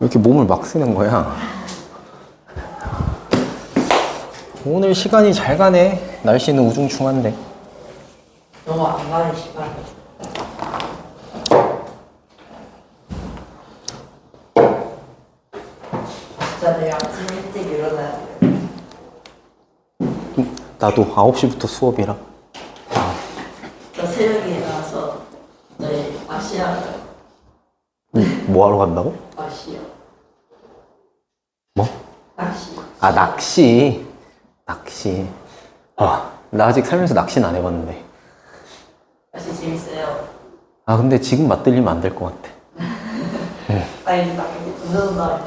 왜 이렇게 몸을 막 쓰는 거야? 오늘 시간이 잘 가네. 날씨는 우중충한데. 너무 안 가는 시간. 진짜 내일 아침 일찍 일어나야 돼. 나도 9시부터 수업이라. 저 새벽에 일어나서 내일 낚시하러 뭐 하러 간다고? 낚시요. 뭐? 낚시. 아, 낚시. 낚시. 나 아직 살면서 낚시는 안 해봤는데. 낚시 재밌어요. 아, 근데 지금 맛들리면 안 될 것 같아. 나 이제 막 이렇게 던져놓는다.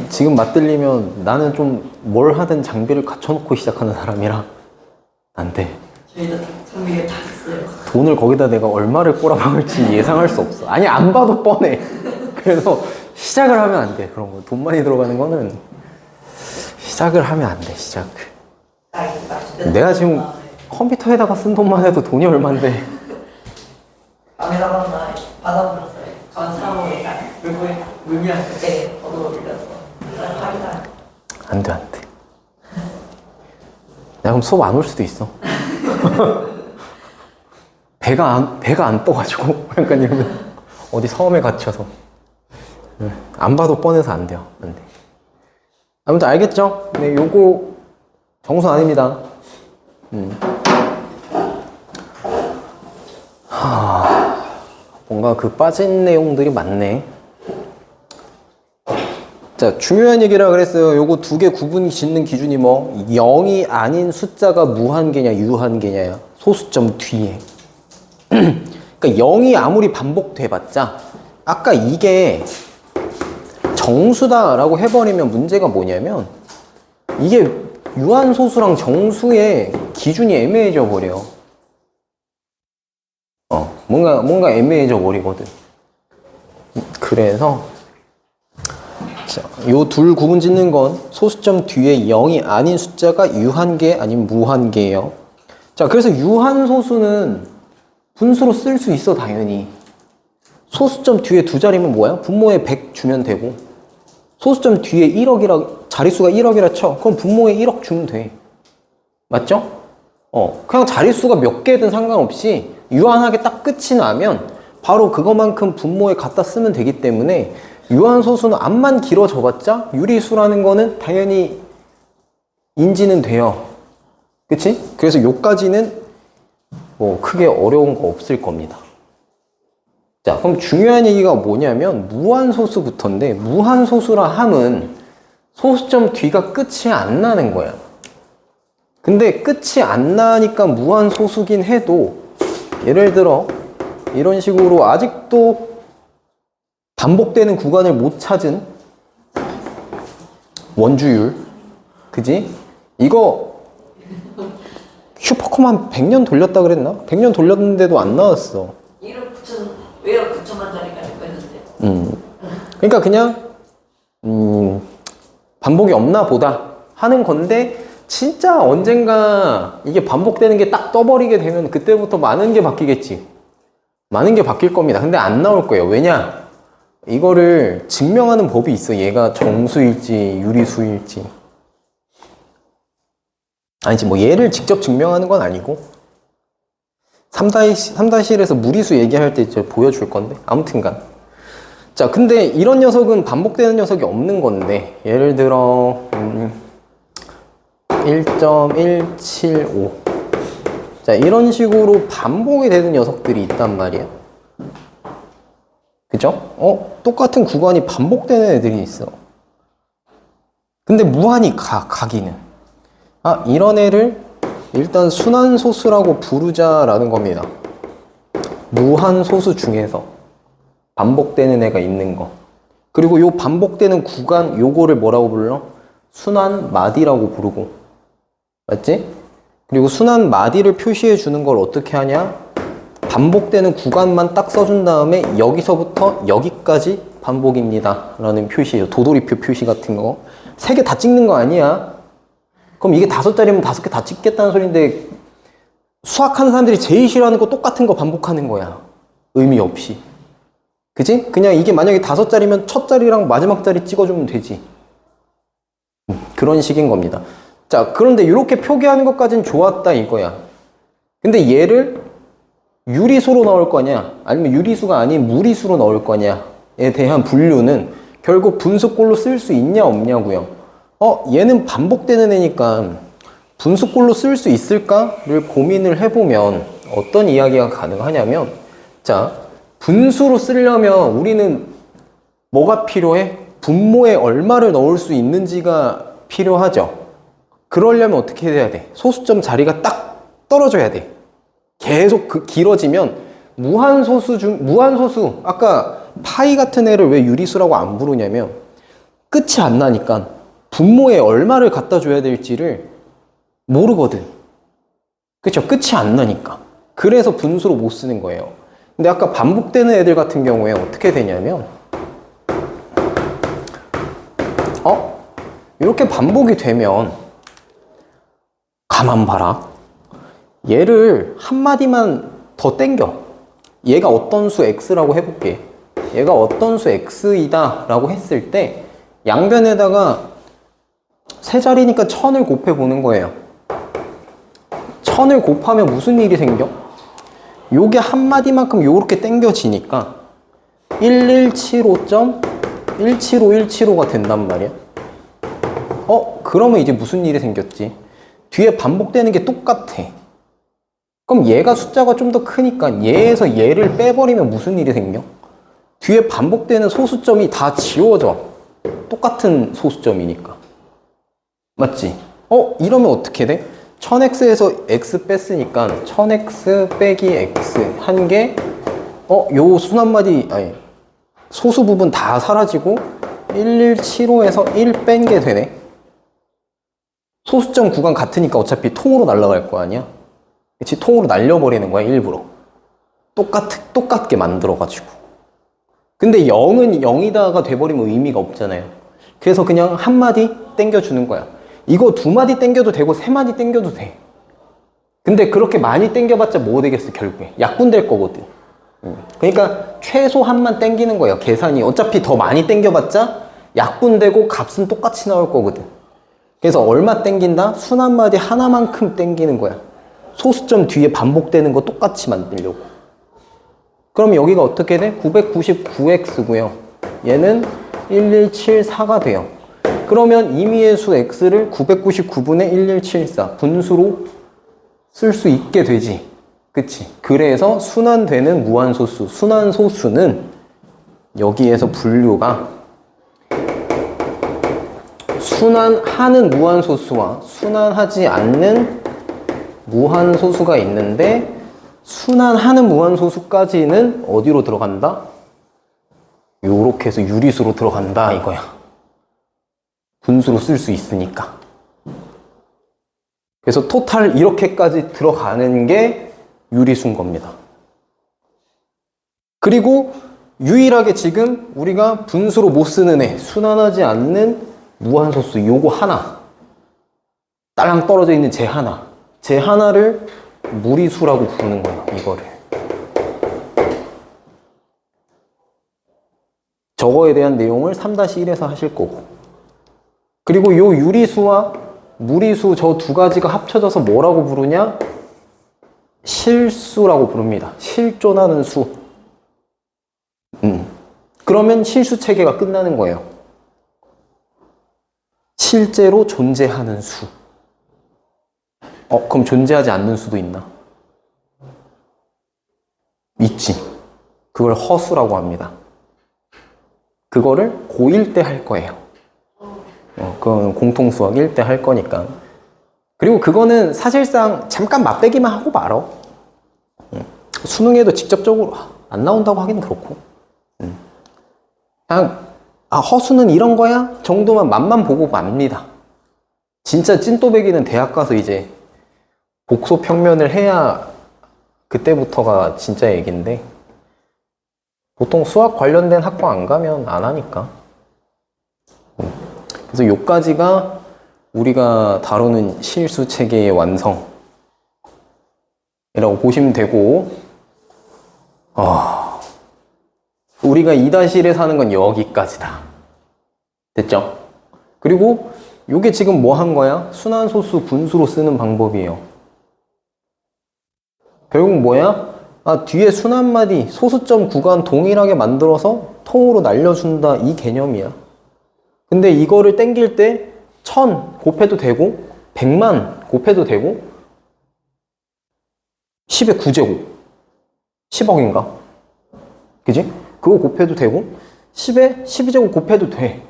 지금 맛들리면 나는 좀 뭘 하든 장비를 갖춰놓고 시작하는 사람이라 안 돼. 저희도 장비를 다 있어요. 돈을 거기다 내가 얼마를 꼬라박을지 예상할 수 없어. 아니, 안 봐도 뻔해. 그래서 시작을 하면 안 돼. 그런 거. 돈 많이 들어가는 거는 시작을 하면 안 돼, 시작을. 나 이제 낚시 내가 지금 컴퓨터에다가 쓴 돈만 해도 돈이 얼만데. 밤에다가 나 바다 불러서 전 사무에 물면 그때 번호로 빌려서 확인하. 안 돼, 안 돼. 내가 그럼 수업 안 올 수도 있어. 배가 안 떠가지고. 약간 이러면 어디 섬에 갇혀서. 안 봐도 뻔해서 안 돼요. 안 돼. 아무튼 알겠죠? 네, 요거 정수 아닙니다. 뭔가 그 빠진 내용들이 많네. 자, 중요한 얘기라 그랬어요. 요거 두 개 구분 짓는 기준이 뭐? 0이 아닌 숫자가 무한계냐 유한계냐야. 소수점 뒤에. 그러니까 0이 아무리 반복돼봤자 아까 이게 정수다라고 해버리면 문제가 뭐냐면 이게 유한소수랑 정수의 기준이 애매해져 버려. 뭔가 애매해져 버리거든. 그래서 요 둘 구분 짓는 건 소수점 뒤에 0이 아닌 숫자가 유한계 아니면 무한계예요. 자, 그래서 유한소수는 분수로 쓸 수 있어, 당연히. 소수점 뒤에 두 자리면 뭐야? 분모에 100 주면 되고, 소수점 뒤에 1억이라, 자릿수가 1억이라 쳐. 그럼 분모에 1억 주면 돼. 맞죠? 그냥 자릿수가 몇 개든 상관없이 유한하게 딱 끝이 나면 바로 그거만큼 분모에 갖다 쓰면 되기 때문에 유한소수는 앞만 길어져 봤자 유리수라는 거는 당연히 인지는 돼요. 그치? 그래서 요까지는 뭐 크게 어려운 거 없을 겁니다. 자, 그럼 중요한 얘기가 뭐냐면 무한소수부터인데, 무한소수라 함은 소수점 뒤가 끝이 안 나는 거야. 근데 끝이 안 나니까 무한소수긴 해도 예를 들어 이런 식으로 아직도 반복되는 구간을 못 찾은 원주율, 그지? 이거 슈퍼컴 한 100년 돌렸다 그랬나? 100년 돌렸는데도 안 나왔어. 1억 9천, 왜 1억 9천만 짜리가 했는데. 그러니까 그냥 반복이 없나 보다 하는 건데, 진짜 언젠가 이게 반복되는 게 딱 떠버리게 되면 그때부터 많은 게 바뀌겠지. 많은 게 바뀔 겁니다. 근데 안 나올 거예요. 왜냐? 이거를 증명하는 법이 있어. 얘가 정수일지 유리수일지. 아니지, 뭐 얘를 직접 증명하는 건 아니고 3-1에서 무리수 얘기할 때 이제 보여줄 건데, 아무튼간. 자, 근데 이런 녀석은 반복되는 녀석이 없는 건데, 예를 들어 1.175. 자, 이런 식으로 반복이 되는 녀석들이 있단 말이야. 그죠? 똑같은 구간이 반복되는 애들이 있어. 근데 무한히 가기는. 이런 애를 일단 순환소수라고 부르자라는 겁니다. 무한소수 중에서 반복되는 애가 있는 거. 그리고 요 반복되는 구간, 요거를 뭐라고 불러? 순환마디라고 부르고. 맞지? 그리고 순환마디를 표시해 주는 걸 어떻게 하냐? 반복되는 구간만 딱 써준 다음에 여기서부터 여기까지 반복입니다 라는 표시예요. 도돌이표 표시 같은 거. 3개 다 찍는 거 아니야. 그럼 이게 5자리면 5개 다 찍겠다는 소리인데, 수학하는 사람들이 제일 싫어하는 거 똑같은 거 반복하는 거야. 의미 없이. 그지? 그냥 이게 만약에 5자리면 첫 자리랑 마지막 자리 찍어주면 되지. 그런 식인 겁니다. 자, 그런데 이렇게 표기하는 것까지는 좋았다 이거야. 근데 얘를 유리수로 넣을 거냐 아니면 유리수가 아닌 무리수로 넣을 거냐에 대한 분류는 결국 분수꼴로 쓸 수 있냐 없냐고요. 얘는 반복되는 애니까 분수꼴로 쓸 수 있을까를 고민을 해보면 어떤 이야기가 가능하냐면, 자, 분수로 쓰려면 우리는 뭐가 필요해? 분모에 얼마를 넣을 수 있는지가 필요하죠. 그러려면 어떻게 해야 돼? 소수점 자리가 딱 떨어져야 돼. 계속 길어지면 무한소수, 아까 파이 같은 애를 왜 유리수라고 안 부르냐면 끝이 안 나니까 분모에 얼마를 갖다 줘야 될지를 모르거든. 그쵸? 끝이 안 나니까. 그래서 분수로 못 쓰는 거예요. 근데 아까 반복되는 애들 같은 경우에 어떻게 되냐면, 이렇게 반복이 되면, 가만 봐라. 얘를 한마디만 더 땡겨. 얘가 어떤 수 x라고 해볼게. 얘가 어떤 수 x이다 라고 했을 때, 양변에다가 세 자리니까 1000을 곱해보는 거예요. 1000을 곱하면 무슨 일이 생겨? 요게 한마디만큼 요렇게 땡겨지니까 1175.175.175가 된단 말이야. 그러면 이제 무슨 일이 생겼지? 뒤에 반복되는 게 똑같아. 그럼 얘가 숫자가 좀 더 크니까 얘에서 얘를 빼버리면 무슨 일이 생겨? 뒤에 반복되는 소수점이 다 지워져. 똑같은 소수점이니까. 맞지? 이러면 어떻게 돼? 1000x에서 x 뺐으니까 1000x 빼기 x 한 게, 요 순한마디, 아니, 소수 부분 다 사라지고 1175에서 1 뺀 게 되네. 소수점 구간 같으니까 어차피 통으로 날아갈 거 아니야? 그치? 통으로 날려버리는 거야, 일부러. 똑같게 만들어가지고. 근데 0은 0이다가 돼버리면 의미가 없잖아요. 그래서 그냥 한마디 땡겨주는 거야. 이거 2마디 땡겨도 되고 3마디 땡겨도 돼. 근데 그렇게 많이 땡겨봤자 뭐 되겠어, 결국에. 약분 될 거거든. 그러니까 최소한만 땡기는 거예요, 계산이. 어차피 더 많이 땡겨봤자 약분되고 값은 똑같이 나올 거거든. 그래서 얼마 땡긴다? 순 한마디 하나만큼 땡기는 거야. 소수점 뒤에 반복되는 거 똑같이 만들려고. 그럼 여기가 어떻게 돼? 999x고요. 얘는 1174가 돼요. 그러면 임의의 수 x를 999분의 1174 분수로 쓸 수 있게 되지. 그치? 그래서 순환되는 무한소수, 순환소수는 여기에서 분류가 순환하는 무한소수와 순환하지 않는 무한소수가 있는데, 순환하는 무한소수까지는 어디로 들어간다? 요렇게 해서 유리수로 들어간다 이거야. 분수로 쓸 수 있으니까. 그래서 토탈 이렇게까지 들어가는 게 유리수인 겁니다. 그리고 유일하게 지금 우리가 분수로 못 쓰는 애, 순환하지 않는 무한소수 요거 하나, 딸랑 떨어져 있는 쟤 하나를 무리수라고 부르는 거예요. 이거를. 저거에 대한 내용을 3-1에서 하실 거고, 그리고 요 유리수와 무리수 저 두 가지가 합쳐져서 뭐라고 부르냐? 실수라고 부릅니다. 실존하는 수. 그러면 실수 체계가 끝나는 거예요. 실제로 존재하는 수. 그럼 존재하지 않는 수도 있나? 있지. 그걸 허수라고 합니다. 그거를 고1 때 할 거예요. 그건 공통수학 1때 할 거니까. 그리고 그거는 사실상 잠깐 맛배기만 하고 말어. 수능에도 직접적으로 안 나온다고 하긴 그렇고. 그냥 허수는 이런 거야? 정도만 맛만 보고 맙니다. 진짜 찐또배기는 대학 가서 이제 복소 평면을 해야 그때부터가 진짜 얘기인데, 보통 수학 관련된 학과 안 가면 안 하니까. 그래서 요까지가 우리가 다루는 실수 체계의 완성이라고 보시면 되고, 우리가 2-1에 사는 건 여기까지다. 됐죠? 그리고 요게 지금 뭐 한 거야? 순환소수 분수로 쓰는 방법이에요. 결국 뭐야? 뒤에 순환마디 소수점 구간 동일하게 만들어서 통으로 날려준다, 이 개념이야. 근데 이거를 땡길 때 1000 곱해도 되고 100만 곱해도 되고 10의 9제곱 10억인가? 그지? 그거 곱해도 되고 10의 12제곱 곱해도 돼.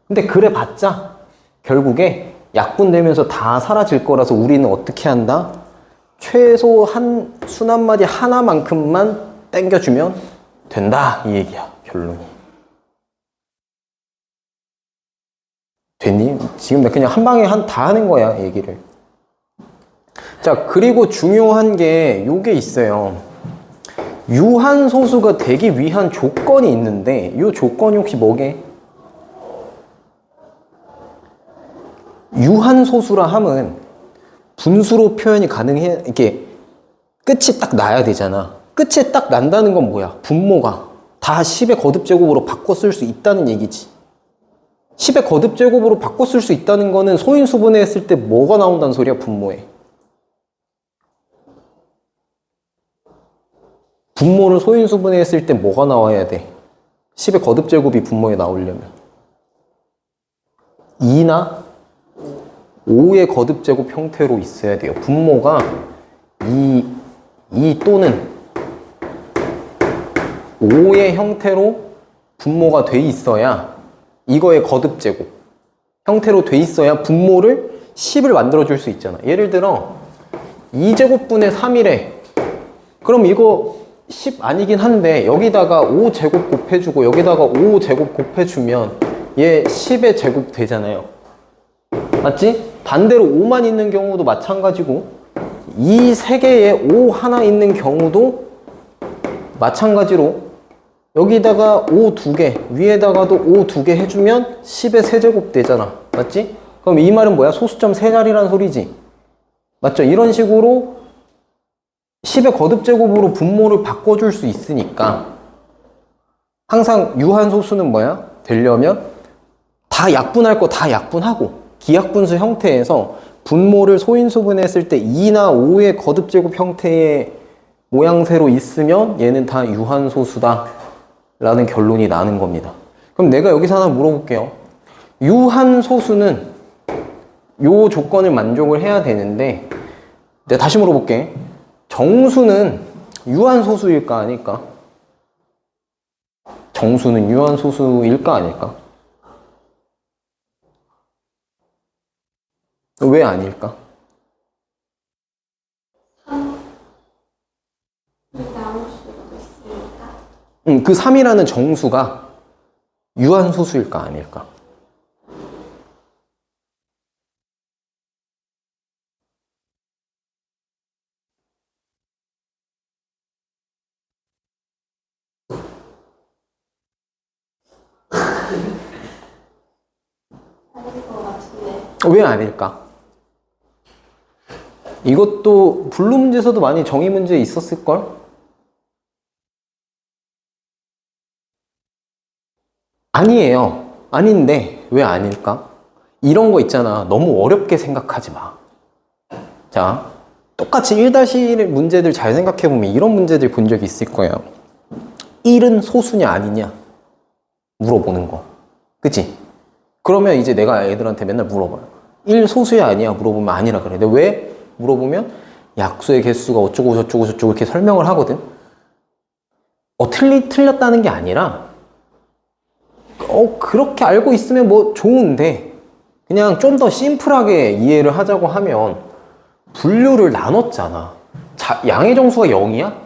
근데 그래 봤자 결국에 약분되면서 다 사라질 거라서 우리는 어떻게 한다? 최소 한 순환마디 하나만큼만 땡겨주면 된다, 이 얘기야, 결론이. 됐니? 지금 나 그냥 한 방에 다 하는 거야, 얘기를. 자, 그리고 중요한 게 요게 있어요. 유한소수가 되기 위한 조건이 있는데 요 조건이 혹시 뭐게? 유한소수라 함은 분수로 표현이 가능해. 이렇게 끝이 딱 나야 되잖아. 끝에 딱 난다는 건 뭐야? 분모가 다 10의 거듭제곱으로 바꿔 쓸 수 있다는 얘기지. 10의 거듭제곱으로 바꿔 쓸 수 있다는 거는 소인수분해 했을 때 뭐가 나온다는 소리야, 분모에. 분모를 소인수분해 했을 때 뭐가 나와야 돼? 10의 거듭제곱이 분모에 나오려면 2나 5의 거듭제곱 형태로 있어야 돼요. 분모가 2 또는 5의 형태로 분모가 돼 있어야, 이거의 거듭제곱 형태로 돼 있어야 분모를 10을 만들어줄 수 있잖아. 예를 들어 2제곱분의 3이래. 그럼 이거 10 아니긴 한데 여기다가 5제곱 곱해주고 여기다가 5제곱 곱해주면 얘 10의 제곱 되잖아요. 맞지? 반대로 5만 있는 경우도 마찬가지고 이 세 개에 5 하나 있는 경우도 마찬가지로 여기다가 5 2개, 위에다가도 5 2개 해주면 10의 세제곱 되잖아. 맞지? 그럼 이 말은 뭐야? 소수점 세 자리란 소리지. 맞죠? 이런 식으로 10의 거듭제곱으로 분모를 바꿔줄 수 있으니까 항상 유한소수는 뭐야? 되려면 다 약분할 거 다 약분하고 기약분수 형태에서 분모를 소인수분했을 때 2나 5의 거듭제곱 형태의 모양새로 있으면 얘는 다 유한소수다 라는 결론이 나는 겁니다. 그럼 내가 여기서 하나 물어볼게요. 유한소수는 요 조건을 만족을 해야 되는데 내가 다시 물어볼게. 정수는 유한소수일까 아닐까? 정수는 유한소수일까 아닐까? 왜 아닐까? 나올 수도 있으니까. 그 3이라는 정수가 유한소수일까 아닐까? 아닐 것 같은데. 왜 아닐까? 이것도 분류 문제에서도 많이 정의 문제 있었을걸? 아니에요. 아닌데 왜 아닐까? 이런 거 있잖아. 너무 어렵게 생각하지 마. 자, 똑같이 1-1 문제들 잘 생각해보면 이런 문제들 본 적이 있을 거예요. 1은 소수냐 아니냐 물어보는 거. 그치? 그러면 이제 내가 애들한테 맨날 물어봐요. 1 소수야 아니야 물어보면 아니라 그래. 근데 왜? 물어보면 약수의 개수가 어쩌고 저쩌고 저쩌고 이렇게 설명을 하거든. 틀렸다는 게 아니라 그렇게 알고 있으면 뭐 좋은데 그냥 좀 더 심플하게 이해를 하자고 하면 분류를 나눴잖아. 양의 정수가 0이야?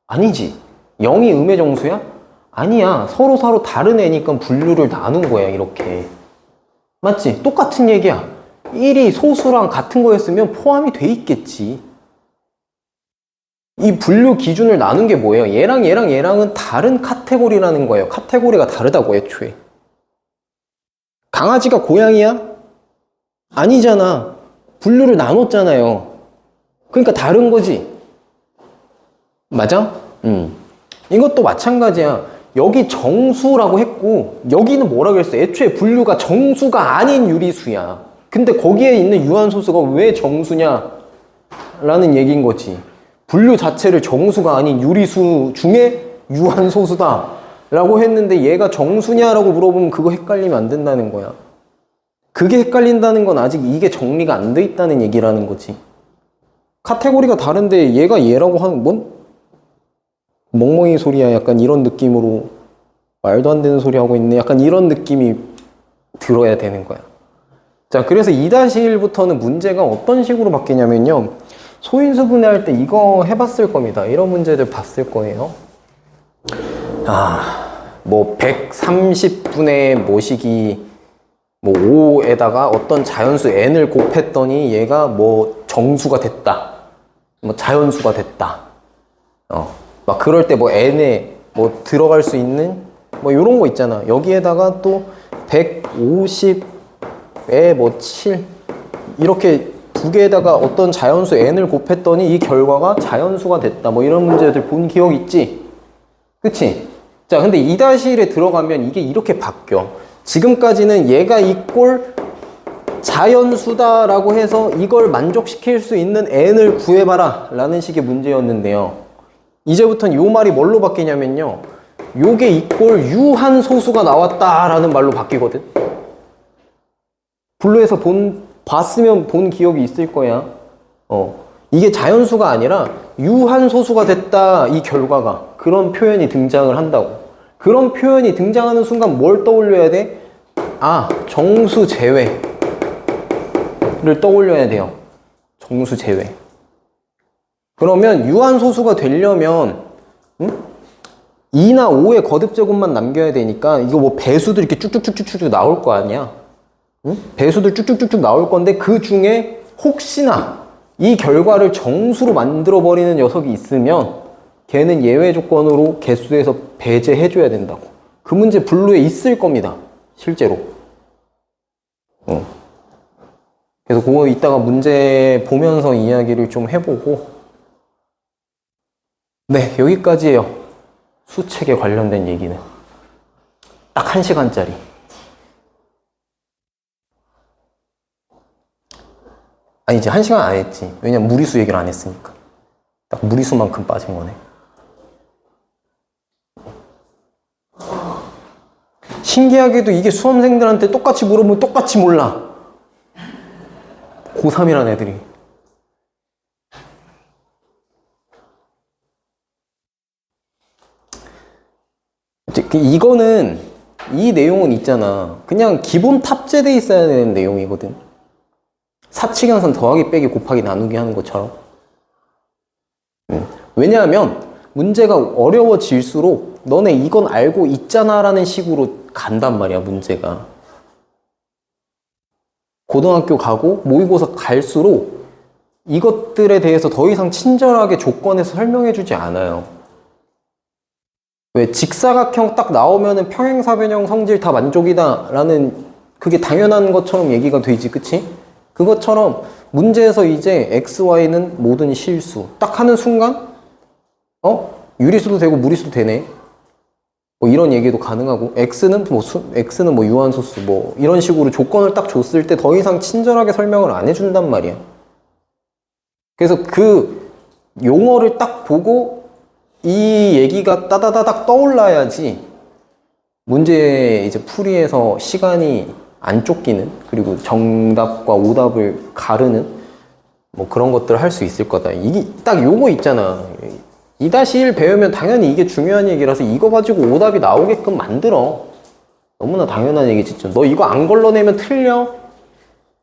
아니지. 0이 음의 정수야? 아니야. 서로 다른 애니까 분류를 나눈 거야, 이렇게. 맞지? 똑같은 얘기야. 1이 소수랑 같은 거였으면 포함이 돼 있겠지. 이 분류 기준을 나눈 게 뭐예요? 얘랑은 다른 카테고리라는 거예요. 카테고리가 다르다고, 애초에. 강아지가 고양이야? 아니잖아. 분류를 나눴잖아요. 그러니까 다른 거지. 맞아? 이것도 마찬가지야. 여기 정수라고 했고 여기는 뭐라 그랬어? 애초에 분류가 정수가 아닌 유리수야. 근데 거기에 있는 유한소수가 왜 정수냐? 라는 얘기인 거지. 분류 자체를 정수가 아닌 유리수 중에 유한소수다 라고 했는데 얘가 정수냐라고 물어보면 그거 헷갈리면 안 된다는 거야. 그게 헷갈린다는 건 아직 이게 정리가 안 돼 있다는 얘기라는 거지. 카테고리가 다른데 얘가 얘라고 하는 뭔 멍멍이 소리야. 약간 이런 느낌으로 말도 안 되는 소리 하고 있네. 약간 이런 느낌이 들어야 되는 거야. 자, 그래서 2-1부터는 문제가 어떤 식으로 바뀌냐면요. 소인수 분해할 때 이거 해봤을 겁니다. 이런 문제들 봤을 거예요. 뭐 130분의 모시기 뭐 5에다가 어떤 자연수 n을 곱했더니 얘가 뭐 정수가 됐다. 뭐 자연수가 됐다. 막 그럴 때 뭐 n에 뭐 들어갈 수 있는 뭐 요런 거 있잖아. 여기에다가 또 150에 뭐 7 이렇게 두 개에다가 어떤 자연수 n을 곱했더니 이 결과가 자연수가 됐다. 뭐 이런 문제들 본 기억 있지? 그치? 자, 근데 2-1에 들어가면 이게 이렇게 바뀌어. 지금까지는 얘가 이꼴 자연수다라고 해서 이걸 만족시킬 수 있는 n을 구해봐라 라는 식의 문제였는데요. 이제부터는 요 말이 뭘로 바뀌냐면요. 요게 이꼴 유한소수가 나왔다라는 말로 바뀌거든. 분류에서 봤으면 본 기억이 있을 거야. 이게 자연수가 아니라 유한소수가 됐다, 이 결과가. 그런 표현이 등장을 한다고. 그런 표현이 등장하는 순간 뭘 떠올려야 돼? 정수 제외를 떠올려야 돼요. 정수 제외. 그러면 유한소수가 되려면 2나 5의 거듭제곱만 남겨야 되니까 이거 뭐 배수들 이렇게 쭉쭉쭉쭉쭉 나올 거 아니야. 배수들 쭉쭉쭉쭉 나올 건데 그 중에 혹시나 이 결과를 정수로 만들어버리는 녀석이 있으면 걔는 예외 조건으로 개수에서 배제해줘야 된다고. 그 문제 분류에 있을 겁니다. 실제로. 그래서 그거 이따가 문제 보면서 이야기를 좀 해보고. 네, 여기까지예요. 수책에 관련된 얘기는. 딱 1시간짜리. 아니, 이제 1시간 안 했지. 왜냐면 무리수 얘기를 안 했으니까. 딱 무리수만큼 빠진 거네. 신기하게도 이게 수험생들한테 똑같이 물어보면 똑같이 몰라. 고3이란 애들이. 이거는, 이 내용은 있잖아. 그냥 기본 탑재돼 있어야 되는 내용이거든. 사칙연산 더하기 빼기 곱하기 나누기 하는 것처럼. 왜냐하면 문제가 어려워질수록 너네 이건 알고 있잖아 라는 식으로 간단 말이야, 문제가. 고등학교 가고 모의고사 갈수록 이것들에 대해서 더 이상 친절하게 조건에서 설명해 주지 않아요. 왜 직사각형 딱 나오면은 평행사변형 성질 다 만족이다 라는 그게 당연한 것처럼 얘기가 되지, 그치? 그것처럼 문제에서 이제 x, y는 모든 실수 딱 하는 순간 유리수도 되고 무리수도 되네. 뭐 이런 얘기도 가능하고 x는 뭐 유한소수 뭐 이런 식으로 조건을 딱 줬을 때 더 이상 친절하게 설명을 안 해준단 말이야. 그래서 그 용어를 딱 보고 이 얘기가 따다다닥 떠올라야지 문제 이제 풀이에서 시간이 안 쫓기는, 그리고 정답과 오답을 가르는 뭐 그런 것들을 할 수 있을 거다. 이게 딱 요거 있잖아. 2-1 배우면 당연히 이게 중요한 얘기라서 이거 가지고 오답이 나오게끔 만들어. 너무나 당연한 얘기지. 너 이거 안 걸러내면 틀려?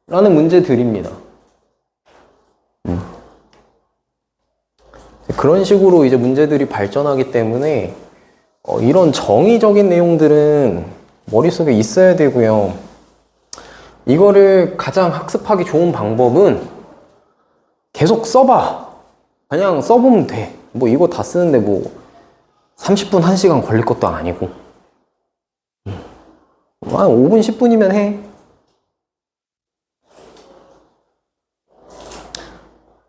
라는 문제들입니다. 그런 식으로 이제 문제들이 발전하기 때문에 이런 정의적인 내용들은 머릿속에 있어야 되고요. 이거를 가장 학습하기 좋은 방법은 계속 써봐. 그냥 써보면 돼. 뭐 이거 다 쓰는데 뭐 30분, 1시간 걸릴 것도 아니고 한 5분, 10분이면 해.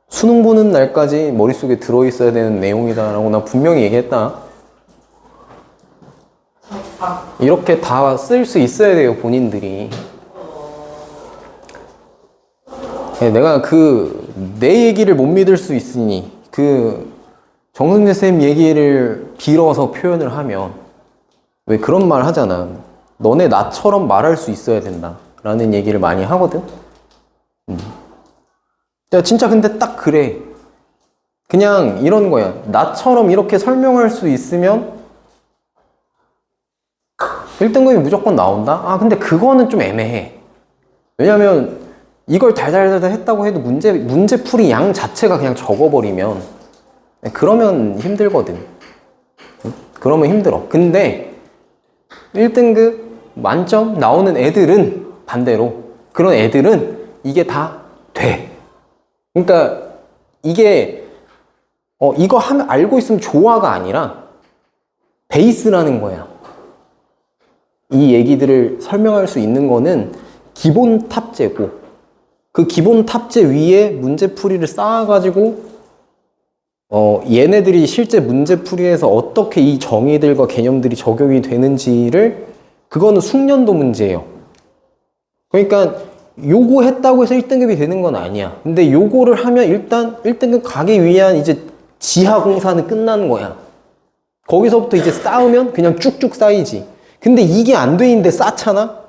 수능 보는 날까지 머릿속에 들어있어야 되는 내용이다 라고 나 분명히 얘기했다. 이렇게 다 쓸 수 있어야 돼요, 본인들이. 내가 내 얘기를 못 믿을 수 있으니, 정승재 쌤 얘기를 빌어서 표현을 하면, 왜 그런 말 하잖아. 너네 나처럼 말할 수 있어야 된다. 라는 얘기를 많이 하거든. 야, 진짜 근데 딱 그래. 그냥 이런 거야. 나처럼 이렇게 설명할 수 있으면 1등급이 무조건 나온다? 아, 근데 그거는 좀 애매해. 왜냐면 이걸 달달달달 했다고 해도 문제풀이 양 자체가 그냥 적어버리면 그러면 힘들거든. 그러면 힘들어. 근데 1등급 만점 나오는 애들은 반대로 그런 애들은 이게 다 돼. 그러니까 이게 이거 하면 알고 있으면 좋아가 아니라 베이스라는 거야. 이 얘기들을 설명할 수 있는 거는 기본 탑재고 그 기본 탑재 위에 문제풀이를 쌓아가지고 얘네들이 실제 문제풀이에서 어떻게 이 정의들과 개념들이 적용이 되는지를 그거는 숙련도 문제예요. 그러니까 요거 했다고 해서 1등급이 되는 건 아니야. 근데 요거를 하면 일단 1등급 가기 위한 이제 지하 공사는 끝나는 거야. 거기서부터 이제 쌓으면 그냥 쭉쭉 쌓이지. 근데 이게 안 돼 있는데 쌓잖아?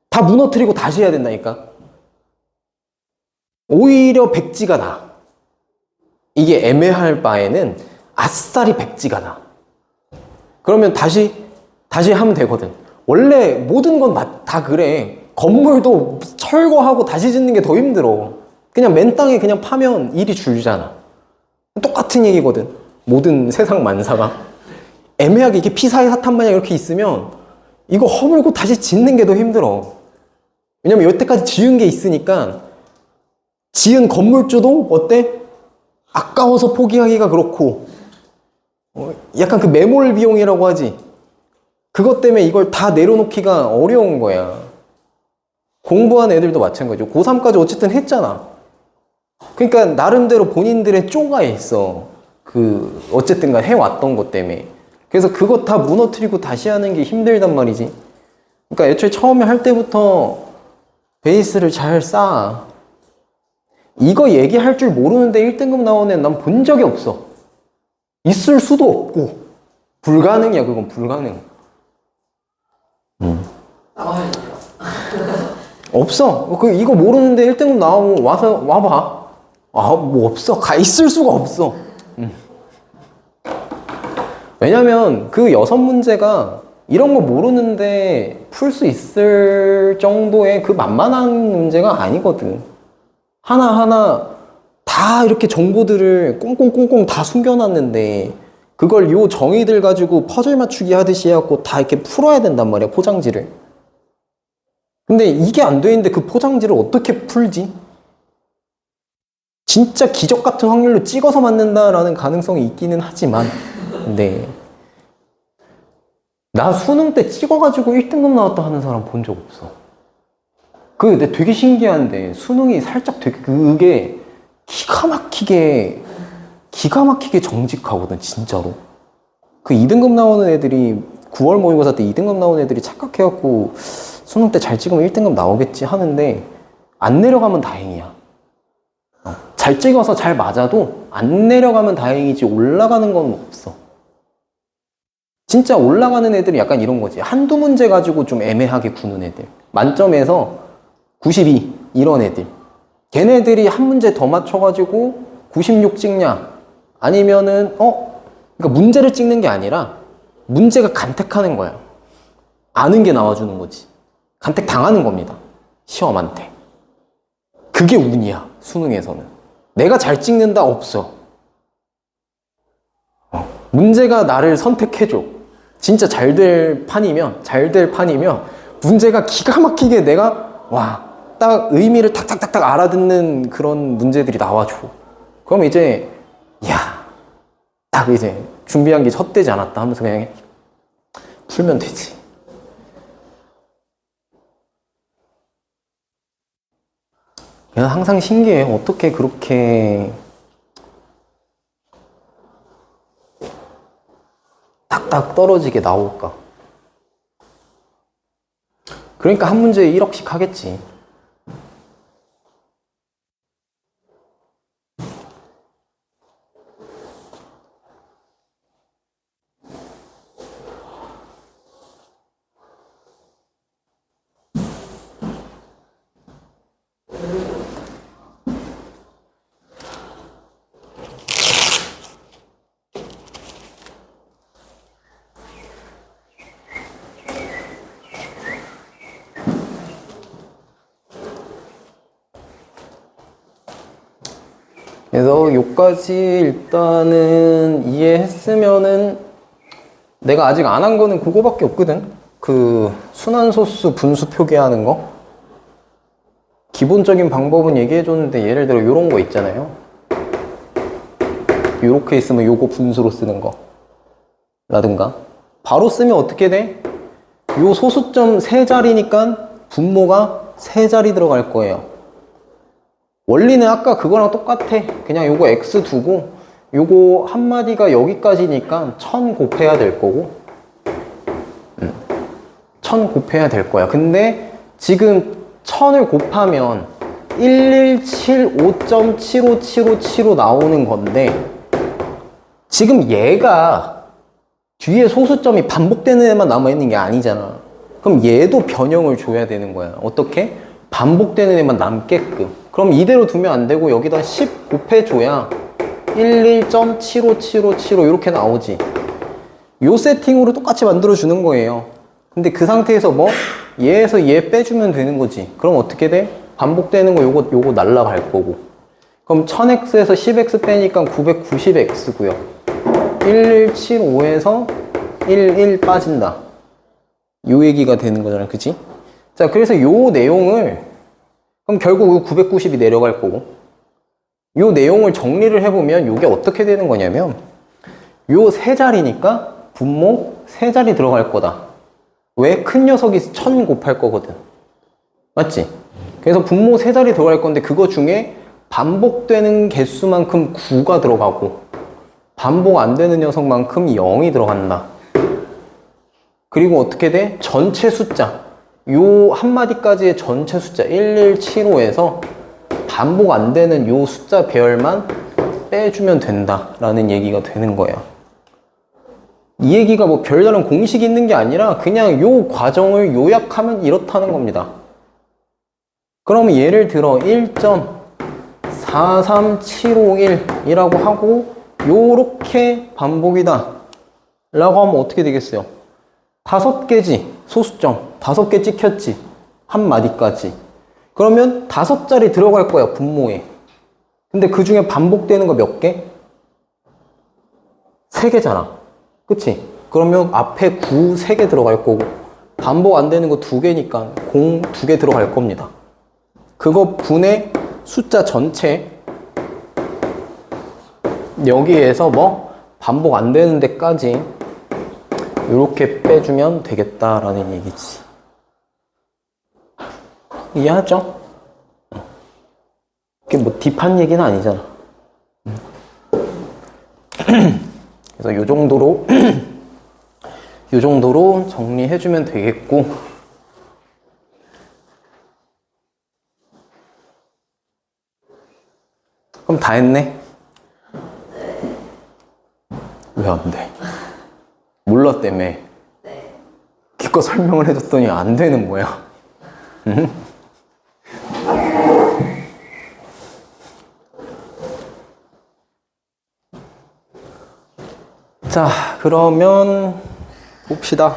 다 무너뜨리고 다시 해야 된다니까. 오히려 백지가 나. 이게 애매할 바에는 아싸리 백지가 나. 그러면 다시 하면 되거든. 원래 모든 건 다 그래. 건물도 철거하고 다시 짓는 게 더 힘들어. 그냥 맨 땅에 그냥 파면 일이 줄잖아. 똑같은 얘기거든. 모든 세상 만사가. 애매하게 이렇게 피사의 사탄 마냥 이렇게 있으면 이거 허물고 다시 짓는 게 더 힘들어. 왜냐면 여태까지 지은 게 있으니까 지은 건물주도 어때? 아까워서 포기하기가 그렇고 약간 그 매몰 비용이라고 하지. 그것 때문에 이걸 다 내려놓기가 어려운 거야. 공부한 애들도 마찬가지고 고3까지 어쨌든 했잖아. 그러니까 나름대로 본인들의 쪼가 있어. 어쨌든 간 해왔던 것 때문에. 그래서 그거 다 무너뜨리고 다시 하는 게 힘들단 말이지. 그러니까 애초에 처음에 할 때부터 베이스를 잘 쌓아. 이거 얘기할 줄 모르는데 1등급 나오는 애는 난 본 적이 없어. 있을 수도 없고 불가능이야. 그건 불가능. 나와야 돼요. 없어. 이거 모르는데 1등급 나오면 와봐. 아, 뭐 없어. 있을 수가 없어. 왜냐면 그 6문제가 이런 거 모르는데 풀 수 있을 정도의 그 만만한 문제가 아니거든. 하나하나 다 이렇게 정보들을 꽁꽁꽁꽁 다 숨겨놨는데 그걸 요 정의들 가지고 퍼즐 맞추기 하듯이 해갖고 다 이렇게 풀어야 된단 말이야, 포장지를. 근데 이게 안 돼 있는데 그 포장지를 어떻게 풀지? 진짜 기적 같은 확률로 찍어서 맞는다라는 가능성이 있기는 하지만 네. 나 수능 때 찍어가지고 1등급 나왔다 하는 사람 본 적 없어. 근데 되게 신기한데 수능이 살짝 되게 그게 기가 막히게 정직하거든, 진짜로. 그 2등급 나오는 애들이 9월 모의고사 때 2등급 나오는 애들이 착각해갖고 수능 때 잘 찍으면 1등급 나오겠지 하는데 안 내려가면 다행이야. 잘 찍어서 잘 맞아도 안 내려가면 다행이지 올라가는 건 없어. 진짜 올라가는 애들이 약간 이런 거지. 한두 문제 가지고 좀 애매하게 구는 애들. 만점에서 92 이런 애들. 걔네들이 한 문제 더 맞춰가지고 96 찍냐? 아니면은 그러니까 문제를 찍는 게 아니라 문제가 간택하는 거야. 아는 게 나와주는 거지. 간택 당하는 겁니다. 시험한테. 그게 운이야, 수능에서는. 내가 잘 찍는다 없어. 문제가 나를 선택해줘. 진짜 잘 될 판이면 문제가 기가 막히게 내가 딱 의미를 탁탁탁탁 알아듣는 그런 문제들이 나와줘. 그럼 이제 딱 이제 준비한 게 헛되지 않았다 하면서 그냥 풀면 되지. 그냥 항상 신기해. 어떻게 그렇게 딱딱 떨어지게 나올까? 그러니까 한 문제에 1억씩 하겠지. 그래서 요까지 일단은 이해했으면은 내가 아직 안 한 거는 그거밖에 없거든. 그 순환소수 분수 표기하는 거. 기본적인 방법은 얘기해줬는데 예를 들어 요런 거 있잖아요. 요렇게 있으면 요거 분수로 쓰는 거 라든가 바로 쓰면 어떻게 돼? 요 소수점 세 자리니까 분모가 세 자리 들어갈 거예요. 원리는 아까 그거랑 똑같아. 그냥 요거 x 두고 요거 한마디가 여기까지니까 1000 곱해야 될 거고 1000 곱해야 될 거야. 근데 지금 1000을 곱하면 1175.75757로 나오는 건데 지금 얘가 뒤에 소수점이 반복되는 애만 남아있는 게 아니잖아. 그럼 얘도 변형을 줘야 되는 거야. 어떻게? 반복되는 애만 남게끔. 그럼 이대로 두면 안 되고 여기다 10 곱해줘야 11.75757 이렇게 나오지. 요 세팅으로 똑같이 만들어주는 거예요. 근데 그 상태에서 뭐? 얘에서 얘 빼주면 되는 거지. 그럼 어떻게 돼? 반복되는 거 요거 날라갈 거고. 그럼 1000x에서 10x 빼니까 990x고요. 1175에서 11 빠진다. 요 얘기가 되는 거잖아. 그치? 자, 그래서 요 내용을 그럼 결국 990이 내려갈 거고 요 내용을 정리를 해보면 요게 어떻게 되는 거냐면 요 세 자리니까 분모 세 자리 들어갈 거다. 왜? 큰 녀석이 1000 곱할 거거든. 맞지? 그래서 분모 세 자리 들어갈 건데 그거 중에 반복되는 개수만큼 9가 들어가고 반복 안 되는 녀석만큼 0이 들어간다. 그리고 어떻게 돼? 전체 숫자 요 한마디까지의 전체 숫자 1175에서 반복 안 되는 요 숫자 배열만 빼주면 된다 라는 얘기가 되는 거야. 이 얘기가 뭐 별다른 공식이 있는 게 아니라 그냥 요 과정을 요약하면 이렇다는 겁니다. 그럼 예를 들어 1.43751이라고 하고 요렇게 반복이다 라고 하면 어떻게 되겠어요? 5개지 소수점 5개 찍혔지 한마디까지. 그러면 5자리 들어갈 거야 분모에. 근데 그 중에 반복되는 거 몇 개? 3개잖아. 그치? 그러면 앞에 9 3개 들어갈 거고 반복 안 되는 거 2개니까 0 2개 들어갈 겁니다. 그거 분의 숫자 전체 여기에서 뭐 반복 안 되는 데까지 이렇게 빼주면 되겠다라는 얘기지. 이해하죠? 그게 뭐 딥한 얘기는 아니잖아. 그래서 요 정도로 요 정도로 정리해주면 되겠고 그럼 다 했네? 왜 안 돼? 몰랐다며. 네. 기껏 설명을 해줬더니 안 되는 뭐야? 응? 자, 그러면 봅시다.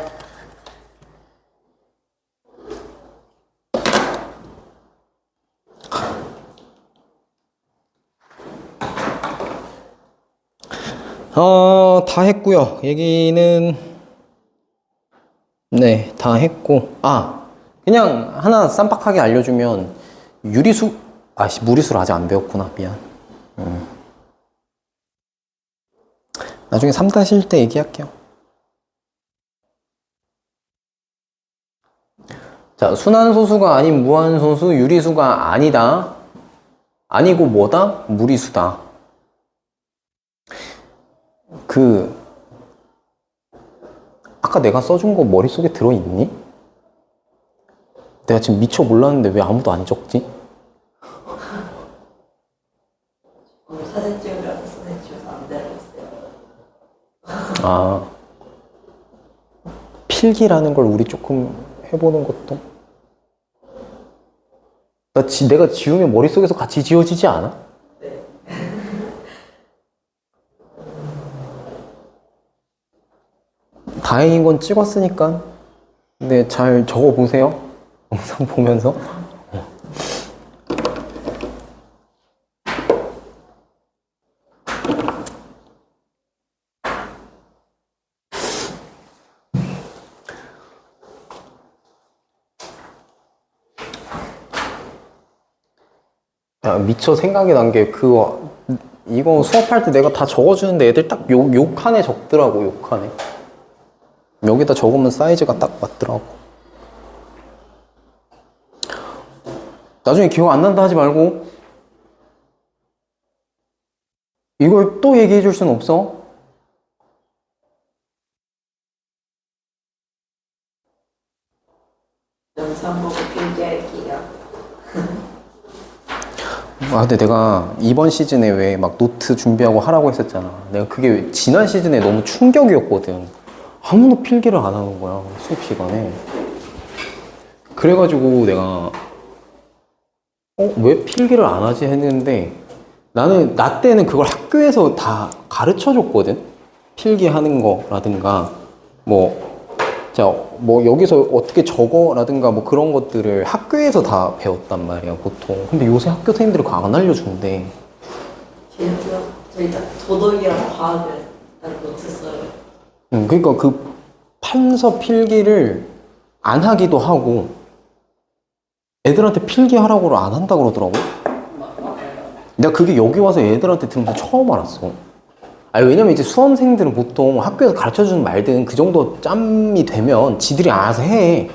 다 했고요. 얘기는 네, 다 했고 그냥 하나 쌈박하게 알려주면 유리수 무리수를 아직 안 배웠구나. 미안. 나중에 3-1 때 얘기할게요. 자, 순환소수가 아닌 무한소수, 유리수가 아니다. 아니고 뭐다? 무리수다. 아까 내가 써준 거 머릿속에 들어있니? 내가 지금 미처 몰랐는데 왜 아무도 안 적지? 오늘 사진 찍으려고 사진 찍어서 안 되고 있어요. 아, 필기라는 걸 우리 조금 해보는 것도. 내가 지우면 머릿속에서 같이 지워지지 않아? 네. 다행인 건 찍었으니까. 근데 잘 적어보세요. 영상 보면서. 야, 미처 생각이 난 게 이거 수업할 때 내가 다 적어주는데 애들 딱 요 칸에 적더라고, 요 칸에. 여기다 적으면 사이즈가 딱 맞더라고. 나중에 기억 안 난다 하지 말고. 이걸 또 얘기해 줄 수는 없어. 영상 보고 필기할게요. 근데 내가 이번 시즌에 왜 막 노트 준비하고 하라고 했었잖아. 내가 그게 지난 시즌에 너무 충격이었거든. 아무도 필기를 안 하는 거야, 수업 시간에. 그래가지고 내가 왜 필기를 안 하지 했는데 나 때는 그걸 학교에서 다 가르쳐 줬거든. 필기하는 거라든가 뭐 여기서 어떻게 적어라든가 뭐 그런 것들을 학교에서 다 배웠단 말이야, 보통. 근데 요새 학교 선생님들이 그거 안 알려준대. 저희 도덕이랑 과학을 노트 써요. 그러니까 그 판서 필기를 안 하기도 하고 애들한테 필기하라고를 안 한다 그러더라고. 내가 그게 여기 와서 애들한테 들으면서 처음 알았어. 아니, 왜냐면 이제 수험생들은 보통 학교에서 가르쳐주는 말든 그 정도 짬이 되면 지들이 알아서 해.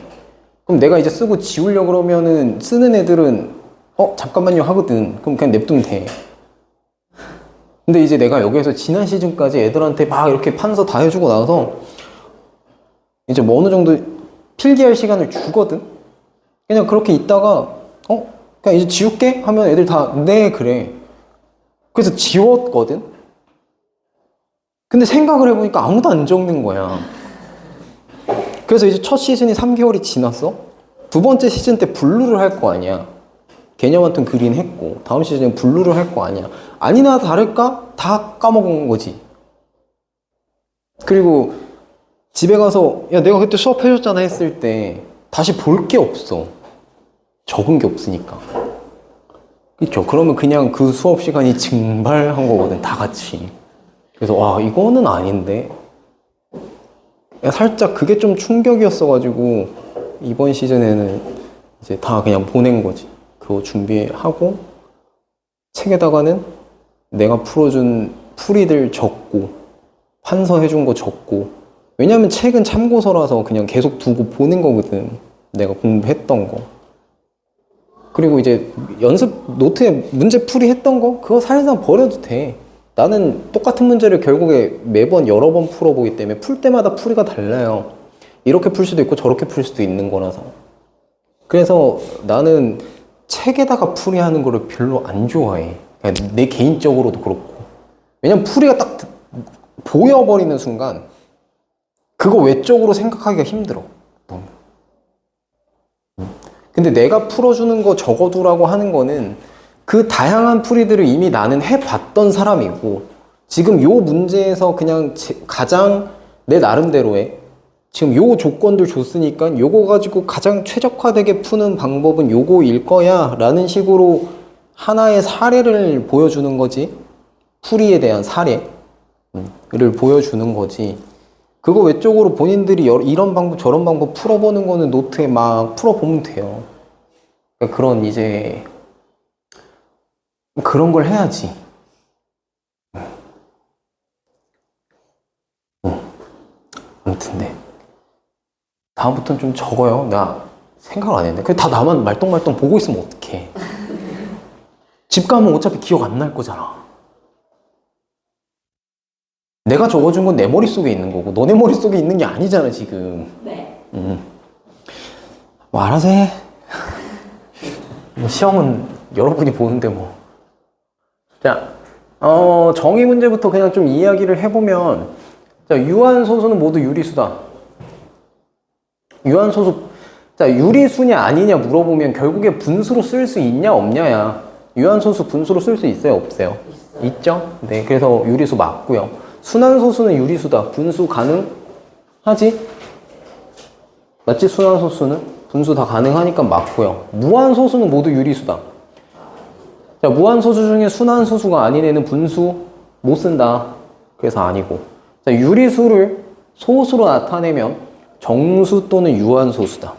그럼 내가 이제 쓰고 지우려고 그러면은 쓰는 애들은 잠깐만요 하거든. 그럼 그냥 냅두면 돼. 근데 이제 내가 여기에서 지난 시즌까지 애들한테 막 이렇게 판서 다 해주고 나서 이제 뭐 어느 정도 필기할 시간을 주거든. 그냥 그렇게 있다가 그냥 이제 지울게 하면 애들 다 네 그래. 그래서 지웠거든. 근데 생각을 해보니까 아무도 안 적는 거야. 그래서 이제 첫 시즌이 3개월이 지났어. 두 번째 시즌 때 분류를 할 거 아니야. 개념한통 그린 했고 다음 시즌에 분류를 할 거 아니야. 아니나 다를까 다 까먹은 거지. 그리고 집에 가서 야 내가 그때 수업해줬잖아 했을 때 다시 볼 게 없어. 적은 게 없으니까. 그렇죠. 그러면 그냥 그 수업 시간이 증발한 거거든, 다 같이. 그래서 와 이거는 아닌데. 살짝 그게 좀 충격이었어가지고 이번 시즌에는 이제 다 그냥 보낸 거지. 그거 준비하고 책에다가는 내가 풀어준 풀이들 적고 판서해준 거 적고. 왜냐면 책은 참고서라서 그냥 계속 두고 보는 거거든, 내가 공부했던 거. 그리고 이제 연습 노트에 문제 풀이 했던 거 그거 사실상 버려도 돼. 나는 똑같은 문제를 결국에 매번 여러 번 풀어보기 때문에 풀 때마다 풀이가 달라요. 이렇게 풀 수도 있고 저렇게 풀 수도 있는 거라서. 그래서 나는 책에다가 풀이하는 거를 별로 안 좋아해. 그러니까 내 개인적으로도 그렇고. 왜냐면 풀이가 딱 보여버리는 순간 그거 외적으로 생각하기가 힘들어, 너무. 근데 내가 풀어주는 거 적어두라고 하는 거는 그 다양한 풀이들을 이미 나는 해봤던 사람이고 지금 요 문제에서 그냥 가장 내 나름대로의 지금 요 조건들 줬으니까 요거 가지고 가장 최적화되게 푸는 방법은 요거일 거야 라는 식으로 하나의 사례를 보여주는 거지. 풀이에 대한 사례를 보여주는 거지. 그거 외적으로 본인들이 이런 방법 저런 방법 풀어보는 거는 노트에 막 풀어보면 돼요. 그러니까 그런 이제 그런 걸 해야지. 아무튼 네. 다음부터는 좀 적어요. 나 생각을 안 했네. 근데 다 나만 말똥말똥 보고 있으면 어떡해. 집 가면 어차피 기억 안 날 거잖아. 내가 적어준 건 내 머릿속에 있는 거고 너네 머릿속에 있는 게 아니잖아 지금. 네. 뭐 알아서 해. 시험은 여러분이 보는데 뭐. 자, 정의 문제부터 그냥 좀 이야기를 해보면, 자, 유한소수는 모두 유리수다. 유한소수, 자, 유리수냐 아니냐 물어보면 결국에 분수로 쓸 수 있냐 없냐야. 유한소수 분수로 쓸 수 있어요 없어요? 있죠? 네, 그래서 유리수 맞고요. 순환소수는 유리수다. 분수 가능하지? 맞지? 순환소수는 분수 다 가능하니까 맞고요. 무한소수는 모두 유리수다. 자, 무한소수 중에 순환소수가 아닌 애는 분수 못 쓴다. 그래서 아니고. 자, 유리수를 소수로 나타내면 정수 또는 유한소수다.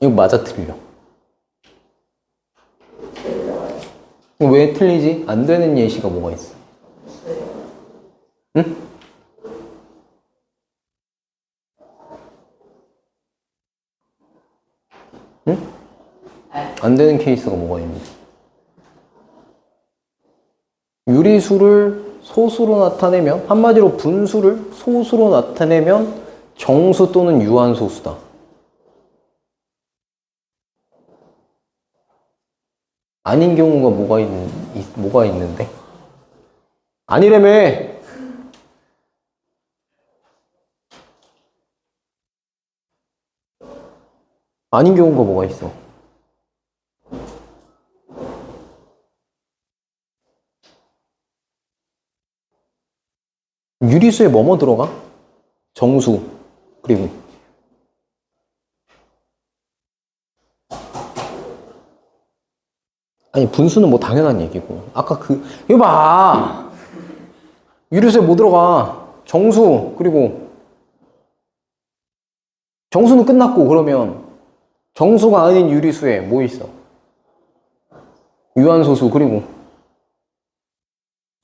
이거 맞아 틀려? 왜 틀리지? 안 되는 예시가 뭐가 있어? 응? 응? 안 되는 케이스가 뭐가 있는지. 유리수를 소수로 나타내면, 한마디로 분수를 소수로 나타내면 정수 또는 유한소수다. 아닌 경우가 뭐가 있는데? 아니라며! 아닌 경우가 뭐가 있어? 유리수에 뭐뭐 들어가? 정수, 그리고 아니 분수는 뭐 당연한 얘기고 아까 이거 봐! 유리수에 뭐 들어가? 정수, 그리고 정수는 끝났고 그러면 정수가 아닌 유리수에 뭐 있어? 유한소수, 그리고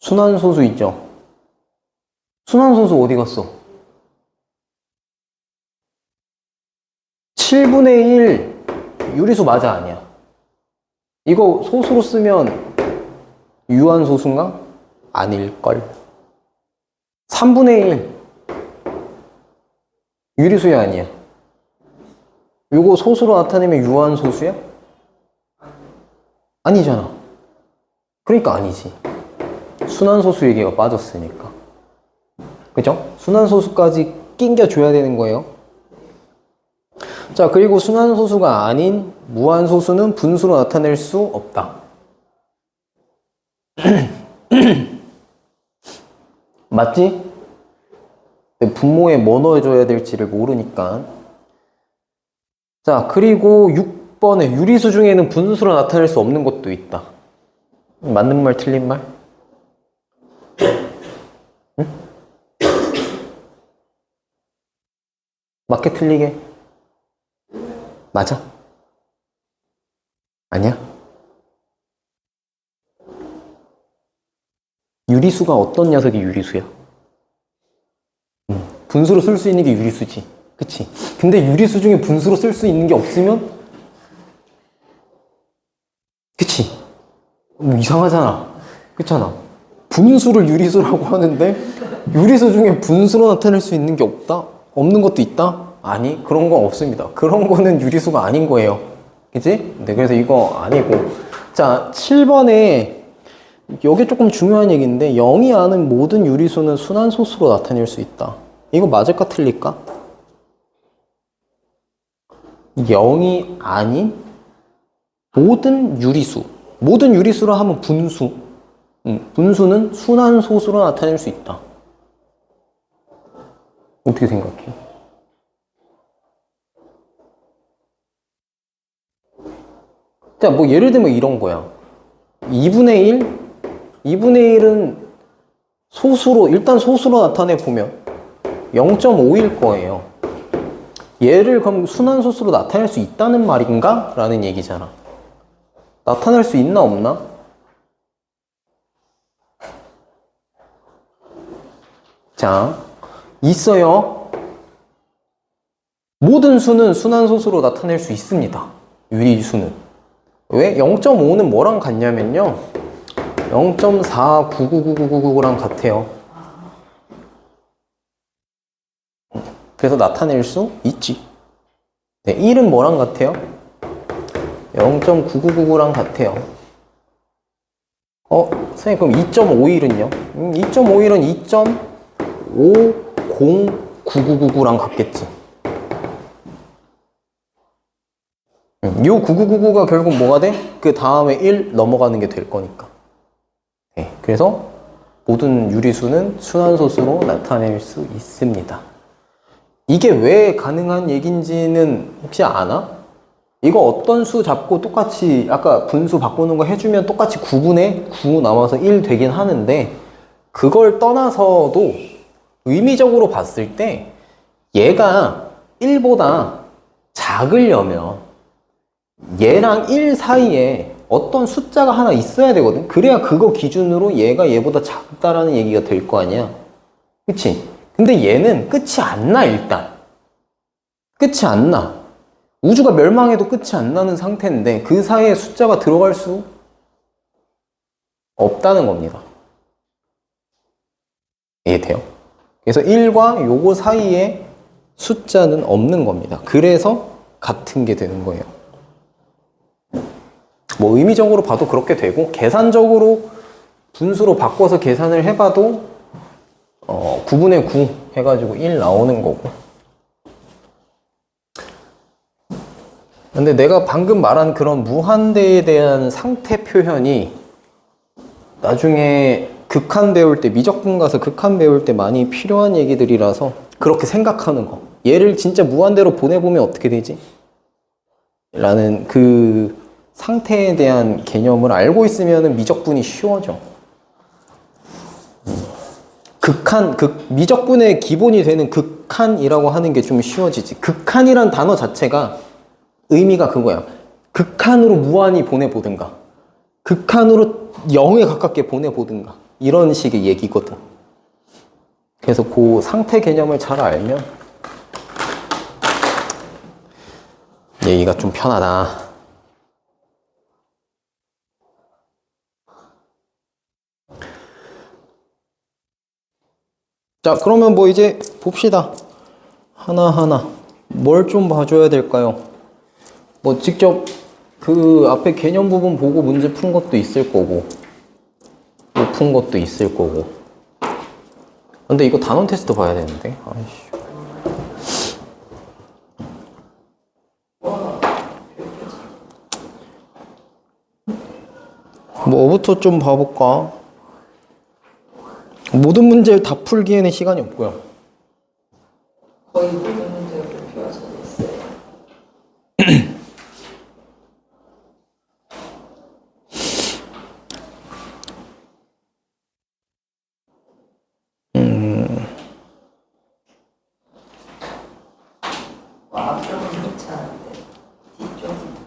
순환소수 있죠? 순환소수 어디 갔어? 7분의 1 유리수 맞아 아니야? 이거 소수로 쓰면 유한소수인가? 아닐걸. 3분의 1 유리수야 아니야? 이거 소수로 나타내면 유한소수야? 아니잖아. 그러니까 아니지. 순환소수 얘기가 빠졌으니까. 그죠? 순환소수까지 낑겨줘야 되는 거예요. 자, 그리고 순환소수가 아닌 무한소수는 분수로 나타낼 수 없다. 맞지? 분모에 뭐 넣어줘야 될지를 모르니까. 자, 그리고 6번에 유리수 중에는 분수로 나타낼 수 없는 것도 있다. 맞는 말, 틀린 말? 응? 맞게 틀리게? 맞아? 아니야? 유리수가 어떤 녀석이 유리수야? 분수로 쓸 수 있는 게 유리수지. 그치? 근데 유리수 중에 분수로 쓸 수 있는 게 없으면? 그치? 뭐 이상하잖아. 그렇잖아. 분수를 유리수라고 하는데 유리수 중에 분수로 나타낼 수 있는 게 없다? 없는 것도 있다? 아니, 그런 건 없습니다. 그런 거는 유리수가 아닌 거예요. 그치? 네, 그래서 이거 아니고. 자, 7번에 여기 조금 중요한 얘기인데 0이 아닌 모든 유리수는 순환소수로 나타낼 수 있다. 이거 맞을까 틀릴까? 0이 아닌 모든 유리수. 모든 유리수라 하면 분수. 분수는 순환소수로 나타낼 수 있다. 어떻게 생각해? 자, 뭐 예를 들면 이런 거야. 2분의 1? 2분의 1은 소수로, 일단 소수로 나타내 보면 0.5일 거예요. 얘를 그럼 순환소수로 나타낼 수 있다는 말인가? 라는 얘기잖아. 나타낼 수 있나 없나? 자, 있어요. 모든 수는 순환소수로 나타낼 수 있습니다. 유리수는. 왜? 0.5는 뭐랑 같냐면요. 0.4999999랑 같아요. 그래서 나타낼 수 있지. 네, 1은 뭐랑 같아요? 0.9999랑 같아요. 선생님, 그럼 2.51은요? 2.51은 2.509999랑 같겠지. 요 9999가 결국 뭐가 돼? 그 다음에 1 넘어가는 게 될 거니까. 네, 그래서 모든 유리수는 순환소수로 나타낼 수 있습니다. 이게 왜 가능한 얘긴지는 혹시 아나? 이거 어떤 수 잡고 똑같이 아까 분수 바꾸는 거 해주면 똑같이 9분의 9 남아서 1 되긴 하는데, 그걸 떠나서도 의미적으로 봤을 때 얘가 1보다 작으려면 얘랑 1 사이에 어떤 숫자가 하나 있어야 되거든. 그래야 그거 기준으로 얘가 얘보다 작다라는 얘기가 될 거 아니야. 그치? 근데 얘는 끝이 안 나, 일단. 끝이 안 나. 우주가 멸망해도 끝이 안 나는 상태인데 그 사이에 숫자가 들어갈 수 없다는 겁니다. 이해돼요? 그래서 1과 요거 사이에 숫자는 없는 겁니다. 그래서 같은 게 되는 거예요. 뭐 의미적으로 봐도 그렇게 되고, 계산적으로 분수로 바꿔서 계산을 해봐도 9분의 9 해가지고 1 나오는 거고. 근데 내가 방금 말한 그런 무한대에 대한 상태 표현이 나중에 극한 배울 때, 미적분 가서 극한 배울 때 많이 필요한 얘기들이라서 그렇게 생각하는 거. 얘를 진짜 무한대로 보내보면 어떻게 되지? 라는 그 상태에 대한 개념을 알고 있으면 미적분이 쉬워져. 미적분의 기본이 되는 극한이라고 하는 게 좀 쉬워지지. 극한이란 단어 자체가 의미가 그거야. 극한으로 무한히 보내보든가, 극한으로 0에 가깝게 보내보든가, 이런 식의 얘기거든. 그래서 그 상태 개념을 잘 알면 얘기가 좀 편하다. 자, 그러면 뭐 이제 봅시다. 하나하나. 뭘 좀 봐줘야 될까요? 뭐 직접 그 앞에 개념 부분 보고 문제 푼 것도 있을 거고, 못 푼 것도 있을 거고. 근데 이거 단원 테스트 봐야 되는데. 아이씨. 뭐부터 좀 봐볼까? 모든 문제를 다 풀기에는 시간이 없고요. 거의 모든 문제가 발표가 있어요. 앞쪽은 괜찮은데 뒤쪽은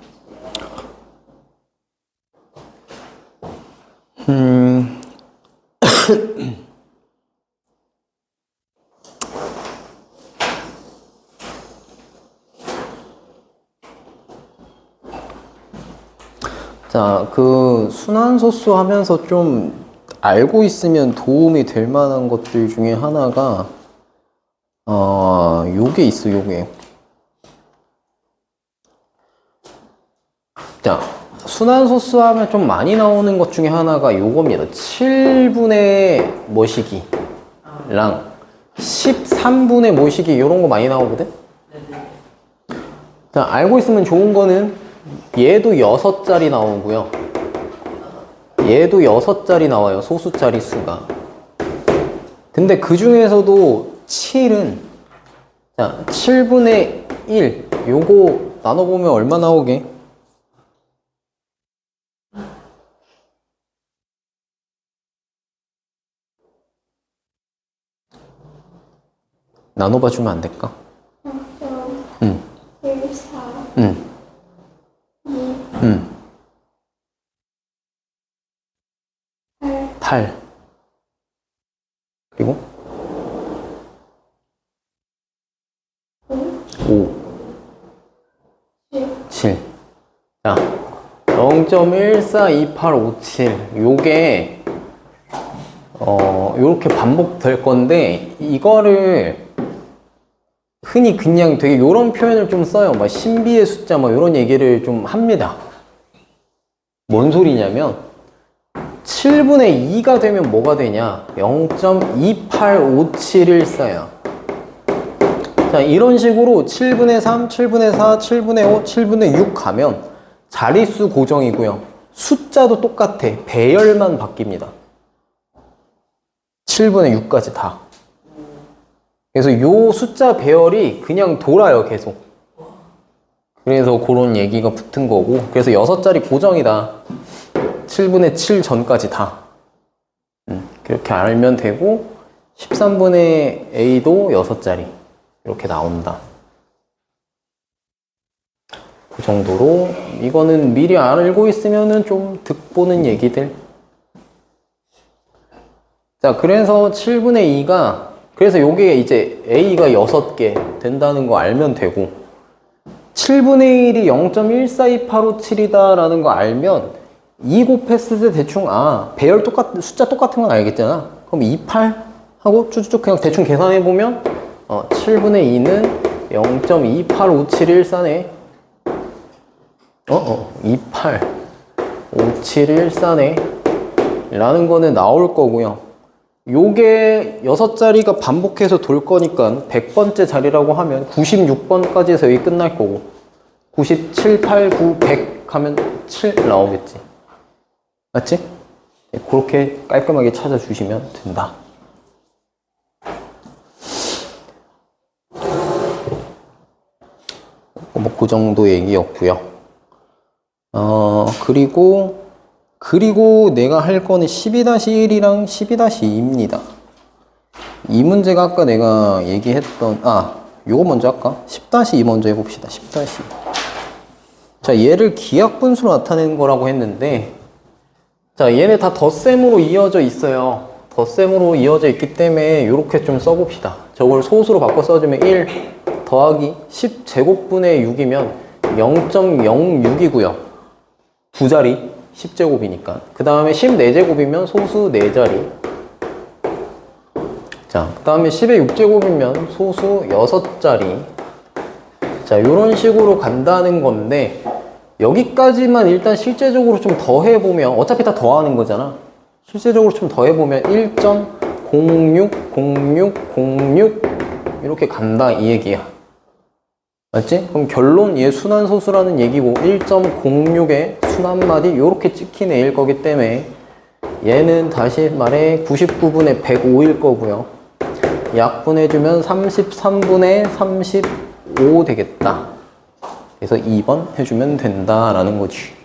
자, 그 순환소수 하면서 좀 알고 있으면 도움이 될 만한 것들 중에 하나가 요게 있어, 요게. 자, 순환소수 하면 좀 많이 나오는 것 중에 하나가 요겁니다. 7분의 뭐시기랑 13분의 뭐시기, 요런 거 많이 나오거든? 자, 알고 있으면 좋은 거는 얘도 6자리 나오고요. 얘도 6자리 나와요, 소수자리 수가. 근데 그 중에서도 7은, 자, 7분의 1, 요거 나눠보면 얼마 나오게? 나눠봐주면 안 될까? 0.14 응. 8. 그리고 5. 7. 자, 0.142857. 요게 요렇게 반복될 건데, 이거를 흔히 그냥 되게 요런 표현을 좀 써요. 막 신비의 숫자 뭐 요런 얘기를 좀 합니다. 뭔 소리냐면 7분의 2가 되면 뭐가 되냐? 0.2857을 써요. 자, 이런 식으로 7분의 3, 7분의 4, 7분의 5, 7분의 6 가면 자릿수 고정이고요. 숫자도 똑같아. 배열만 바뀝니다. 7분의 6까지 다. 그래서 요 숫자 배열이 그냥 돌아요, 계속. 그래서 그런 얘기가 붙은 거고. 그래서 6자리 고정이다. 7분의 7 전까지 다. 그렇게 알면 되고, 13분의 A도 6자리. 이렇게 나온다. 그 정도로, 이거는 미리 알고 있으면은 좀 득보는 얘기들. 자, 그래서 7분의 2가, 그래서 요게 이제 A가 6개 된다는 거 알면 되고, 7분의 1이 0.142857이다 라는 거 알면, 2 곱했을 때 대충, 배열 숫자 똑같은 건 알겠잖아. 그럼 28 하고 쭉쭉 그냥 대충 계산해보면, 7분의 2는 0.28571싸네. 28571싸네. 라는 거는 나올 거고요. 요게 6자리가 반복해서 돌 거니까 100번째 자리라고 하면 96번까지 해서 여기 끝날 거고 97, 8, 9, 100 하면 7 나오겠지. 맞지? 그렇게 깔끔하게 찾아주시면 된다. 뭐 그 정도 얘기였고요. 그리고 내가 할 거는 12-1이랑 12-2입니다. 이 문제가 아까 내가 얘기했던, 요거 먼저 할까? 10-2 먼저 해봅시다. 10-2. 자, 얘를 기하분수로 나타내는 거라고 했는데, 자, 얘네 다 덧셈으로 이어져 있어요. 덧셈으로 이어져 있기 때문에 요렇게 좀 써봅시다. 저걸 소수로 바꿔 써주면 1 더하기 10제곱분의 6이면 0.06이고요. 두 자리 10제곱이니까. 그 다음에 14제곱이면 소수 4자리. 자, 그 다음에 10의 6제곱이면 소수 6자리. 자, 요런 식으로 간다는 건데, 여기까지만 일단 실제적으로 좀 더해보면, 어차피 다 더하는 거잖아. 실제적으로 좀 더해보면 1.060606 이렇게 간다 이 얘기야. 맞지? 그럼 결론 얘 순환소수라는 얘기고 1.06의 순환마디 이렇게 찍힌 애일 거기 때문에 얘는 다시 말해 99분의 105일 거고요. 약분해주면 33분의 35 되겠다. 그래서 2번 해주면 된다라는 거지.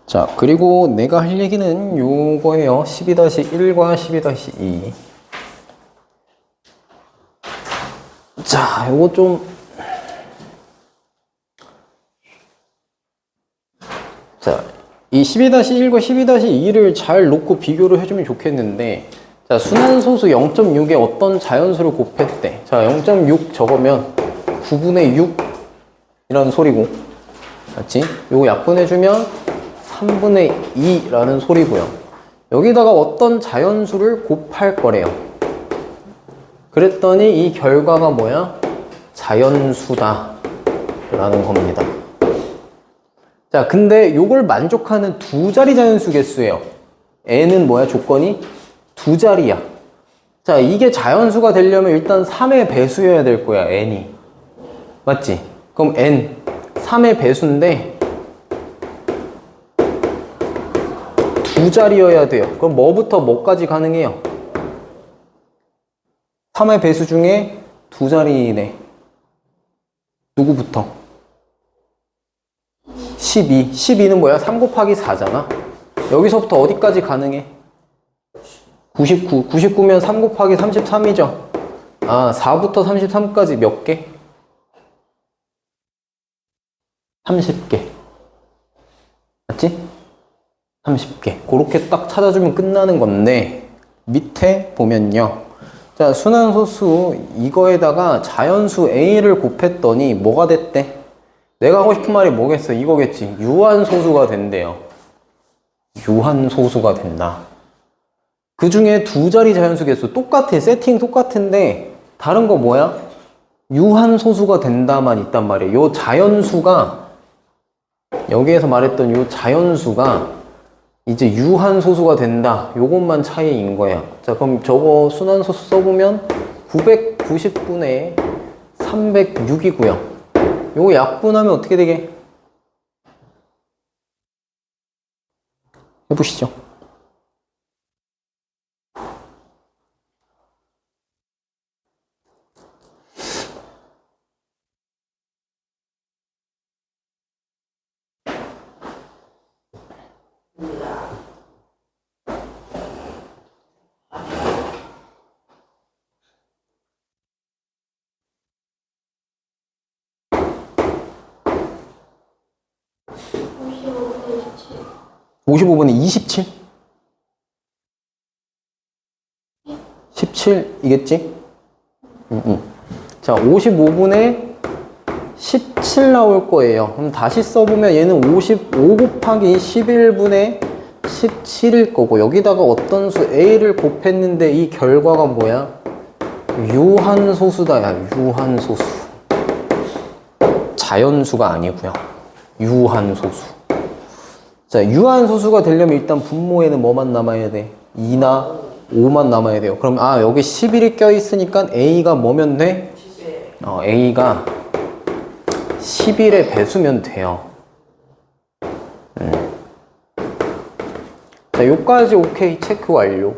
자, 그리고 내가 할 얘기는 요거예요. 12-1과 12-2. 자, 요거 좀 자, 이 12-1과 12-2를 잘 놓고 비교를 해주면 좋겠는데, 자, 순환소수 0.6에 어떤 자연수를 곱했대. 자, 0.6 적으면 9분의 6이라는 소리고, 맞지? 요거 약분해주면 3분의 2라는 소리고요. 여기다가 어떤 자연수를 곱할 거래요. 그랬더니 이 결과가 뭐야? 자연수다 라는 겁니다. 자, 근데 요걸 만족하는 두 자리 자연수 개수예요. n은 뭐야? 조건이 두 자리야. 자, 이게 자연수가 되려면 일단 3의 배수여야 될 거야, n이. 맞지? 그럼 n 3의 배수인데 두 자리여야 돼요. 그럼 뭐부터 뭐까지 가능해요? 3의 배수 중에 두 자리네. 누구부터? 12. 12는 뭐야? 3 곱하기 4잖아. 여기서부터 어디까지 가능해? 99. 99면 3 곱하기 33이죠. 4부터 33까지 몇 개? 30개. 맞지? 30개. 그렇게 딱 찾아주면 끝나는 건데, 밑에 보면요. 자, 순환소수 이거에다가 자연수 A를 곱했더니 뭐가 됐대? 내가 하고 싶은 말이 뭐겠어? 이거겠지. 유한소수가 된대요. 유한소수가 된다. 그 중에 두 자리 자연수 개수 똑같아. 세팅 똑같은데 다른 거 뭐야? 유한소수가 된다만 있단 말이에요. 요 자연수가 여기에서 말했던 요 자연수가 이제 유한소수가 된다. 요것만 차이인 거야. 자, 그럼 저거 순환소수 써보면 990분의 306이고요. 요거 약분하면 어떻게 되게? 해보시죠. 오십오 분의 55분의 27? 이십칠. 17이겠지? 자, 55분의 17 나올 거예요. 그럼 다시 써보면 얘는 55 곱하기 11분의 17일 거고, 여기다가 어떤 수 A를 곱했는데 이 결과가 뭐야? 유한소수다. 야, 유한소수. 자연수가 아니고요. 유한소수. 자, 유한소수가 되려면 일단 분모에는 뭐만 남아야 돼? 2나 5만 남아야 돼요. 그럼 여기 11이 껴있으니까 A가 뭐면 돼? A가 11의 배수면 돼요. 자, 요까지 오케이. 체크 완료.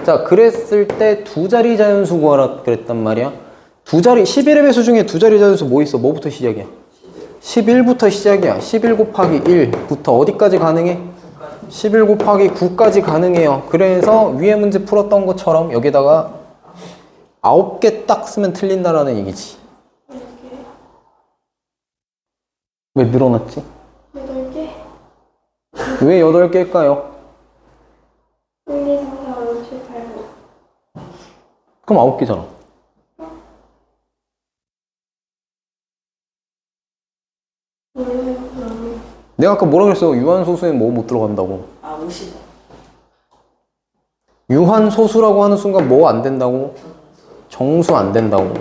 자, 그랬을 때 두 자리 자연수 구하라 그랬단 말이야. 두 자리, 11의 배수 중에 두 자리 자연수 뭐 있어? 뭐부터 시작이야? 11부터 시작이야. 11 곱하기 1부터 어디까지 가능해? 11 곱하기 9까지 가능해요. 그래서 위에 문제 풀었던 것처럼 여기다가 9개 딱 쓰면 틀린다라는 얘기지. 왜 늘어났지? 8개. 왜 8개일까요? 1, 2, 3, 4, 5, 6, 7, 8, 9. 그럼 9개잖아. 내가 아까 뭐라 그랬어? 유한소수엔 뭐 못 들어간다고. 50. 유한소수라고 하는 순간 뭐 안 된다고? 정수 안 된다고.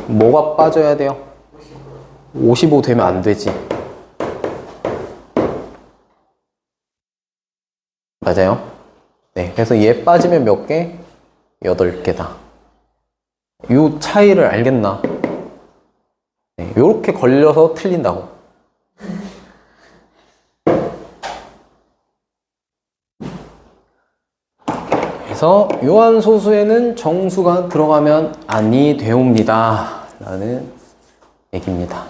뭐가 빠져야 돼요? 55 되면 안 되지. 맞아요? 네, 그래서 얘 빠지면 몇 개? 8개다. 요 차이를 알겠나? 네, 요렇게 걸려서 틀린다고. 그래서 유한소수에는 정수가 들어가면 아니 되옵니다 라는 얘기입니다.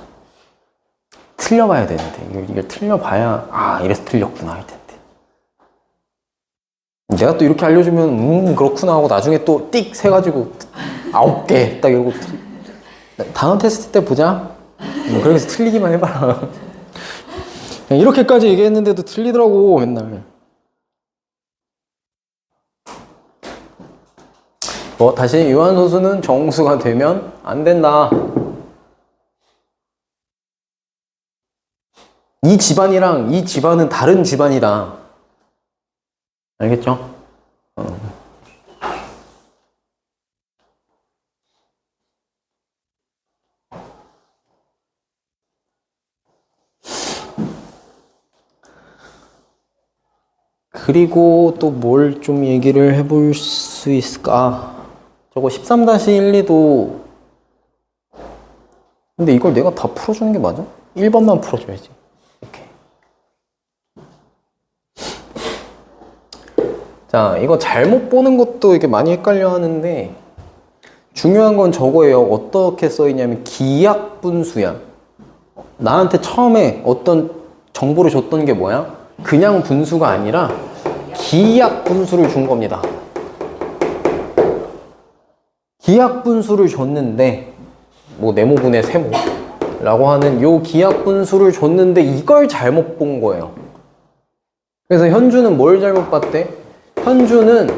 틀려봐야 되는데 이걸 틀려봐야 이래서 틀렸구나 할 텐데, 내가 또 이렇게 알려주면 그렇구나 하고 나중에 또 띡 세가지고 9개 딱 이러고 다음 테스트 때 보자. 그래서 틀리기만 해봐라. 이렇게까지 얘기했는데도 틀리더라고 맨날. 다시 유한소수는 정수가 되면 안 된다. 이 집안이랑 이 집안은 다른 집안이다. 알겠죠? 그리고 또 뭘 좀 얘기를 해볼 수 있을까? 저거 13-1, 2도 근데 이걸 내가 다 풀어주는 게 맞아? 1번만 풀어줘야지. 이렇게. 자, 이거 잘못 보는 것도 이렇게 많이 헷갈려 하는데 중요한 건 저거예요. 어떻게 써있냐면 기약분수야. 나한테 처음에 어떤 정보를 줬던 게 뭐야? 그냥 분수가 아니라 기약분수를 준 겁니다. 기약분수를 줬는데 뭐 네모분의 세모라고 하는 요 기약분수를 줬는데 이걸 잘못 본 거예요. 그래서 현주는 뭘 잘못 봤대? 현주는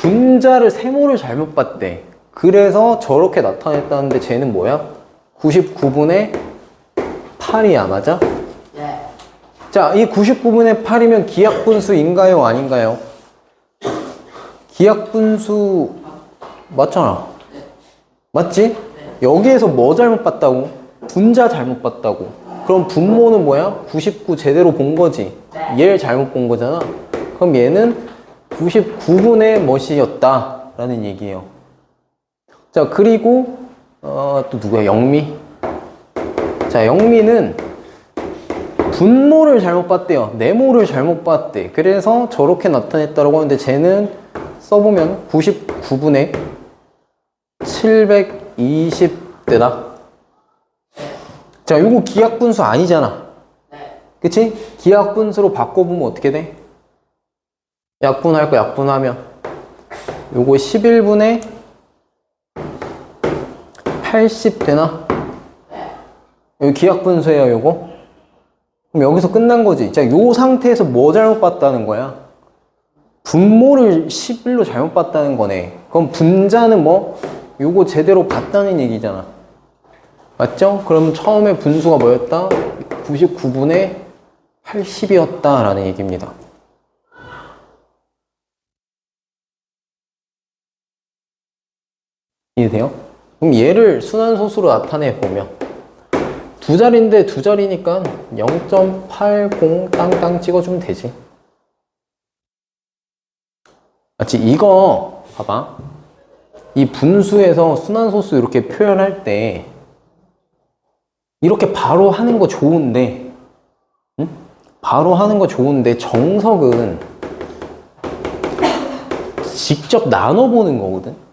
분자를 세모를 잘못 봤대. 그래서 저렇게 나타냈다는데 쟤는 뭐야? 99분의 8이야, 맞아? 네. 자, 이 99분의 8이면 기하분수인가요, 아닌가요? 기하분수 맞잖아. 맞지? 여기에서 뭐 잘못 봤다고? 분자 잘못 봤다고. 그럼 분모는 뭐야? 99 제대로 본 거지. 얘를 잘못 본 거잖아. 그럼 얘는 99분의 멋이었다 라는 얘기예요. 자, 그리고 또 누구야? 영미. 자, 영미는 분모를 잘못 봤대요. 네모를 잘못 봤대. 그래서 저렇게 나타냈다고 하는데 쟤는 써보면 99분의 720대다. 자, 요거 기하분수 아니잖아. 그치? 기하분수로 바꿔보면 어떻게 돼? 약분할 거 약분하면 요거 11분의 80 되나? 여기 기하분수예요, 요거. 그럼 여기서 끝난 거지. 자, 요 상태에서 뭐 잘못 봤다는 거야? 분모를 11로 잘못 봤다는 거네. 그럼 분자는 뭐? 요거 제대로 봤다는 얘기잖아. 맞죠? 그럼 처음에 분수가 뭐였다? 99분의 80이었다 라는 얘기입니다. 이해돼요? 그럼 얘를 순환소수로 나타내보면 두 자리인데 두 자리니까 0.80 땅땅 찍어주면 되지. 맞지? 이거 봐봐. 이 분수에서 순환소수 이렇게 표현할 때 이렇게 바로 하는 거 좋은데, 응? 바로 하는 거 좋은데 정석은 직접 나눠보는 거거든.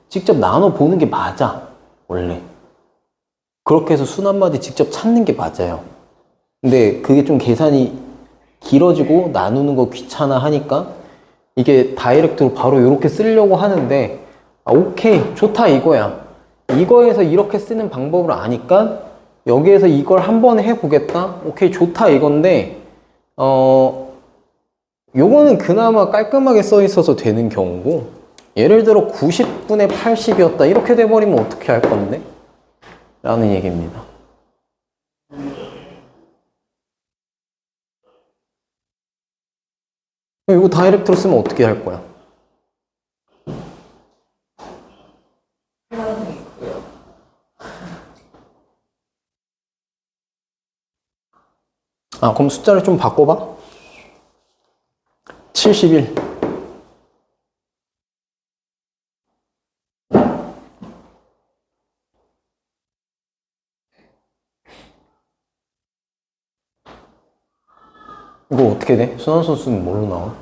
직접 나눠보는 게 맞아, 원래. 그렇게 해서 순환마디 직접 찾는 게 맞아요. 근데 그게 좀 계산이 길어지고 나누는 거 귀찮아 하니까 이게 다이렉트로 바로 이렇게 쓰려고 하는데, 아, 오케이, 좋다 이거야. 이거에서 이렇게 쓰는 방법을 아니까 여기에서 이걸 한번 해보겠다? 오케이, 좋다 이건데, 요거는 그나마 깔끔하게 써 있어서 되는 경우고, 예를 들어 90분의 80이었다 이렇게 돼버리면 어떻게 할 건데? 라는 얘기입니다. 이거 다이렉트로 쓰면 어떻게 할 거야? 아, 그럼 숫자를 좀 바꿔봐. 71. 이거 어떻게 돼? 순환소수는 뭘로 나와?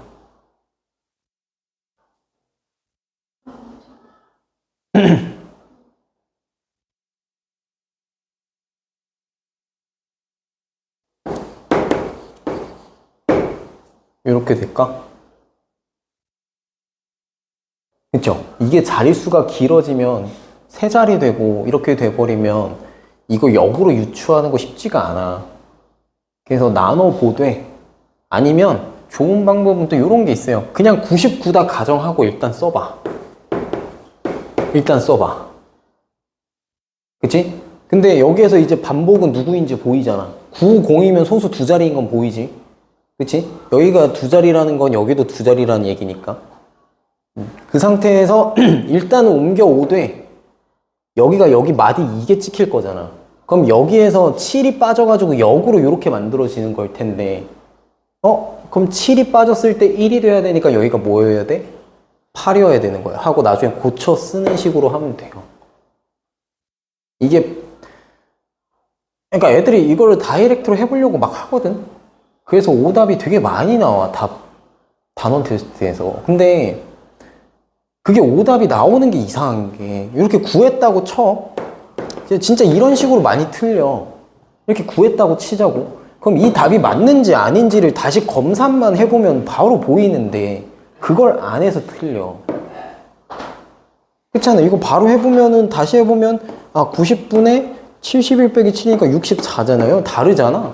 이렇게 될까? 그쵸? 이게 자릿수가 길어지면 세 자리 되고 이렇게 돼버리면 이거 역으로 유추하는 거 쉽지가 않아. 그래서 나눠보되, 아니면 좋은 방법은 또 이런 게 있어요. 그냥 99다 가정하고 일단 써봐. 일단 써봐. 그치? 근데 여기에서 이제 반복은 누구인지 보이잖아. 90이면 소수 두 자리인 건 보이지? 그치? 여기가 두 자리라는 건 여기도 두 자리라는 얘기니까. 그 상태에서 일단은 옮겨오되, 여기가 여기 마디 이게 찍힐 거잖아. 그럼 여기에서 7이 빠져가지고 역으로 이렇게 만들어지는 걸 텐데, 그럼 7이 빠졌을 때 1이 돼야 되니까 여기가 뭐여야 돼? 8이어야 되는 거야. 하고 나중에 고쳐 쓰는 식으로 하면 돼요. 이게, 그러니까 애들이 이거를 다이렉트로 해보려고 막 하거든? 그래서 오답이 되게 많이 나와, 단원 테스트에서. 근데 그게 오답이 나오는 게 이상한 게, 이렇게 구했다고 쳐. 진짜 이런 식으로 많이 틀려. 이렇게 구했다고 치자고. 그럼 이 답이 맞는지 아닌지를 다시 검산만 해보면 바로 보이는데, 그걸 안 해서 틀려. 그렇잖아. 이거 바로 해보면은, 다시 해보면, 90분의 71 빼기 7이니까 64잖아요. 다르잖아.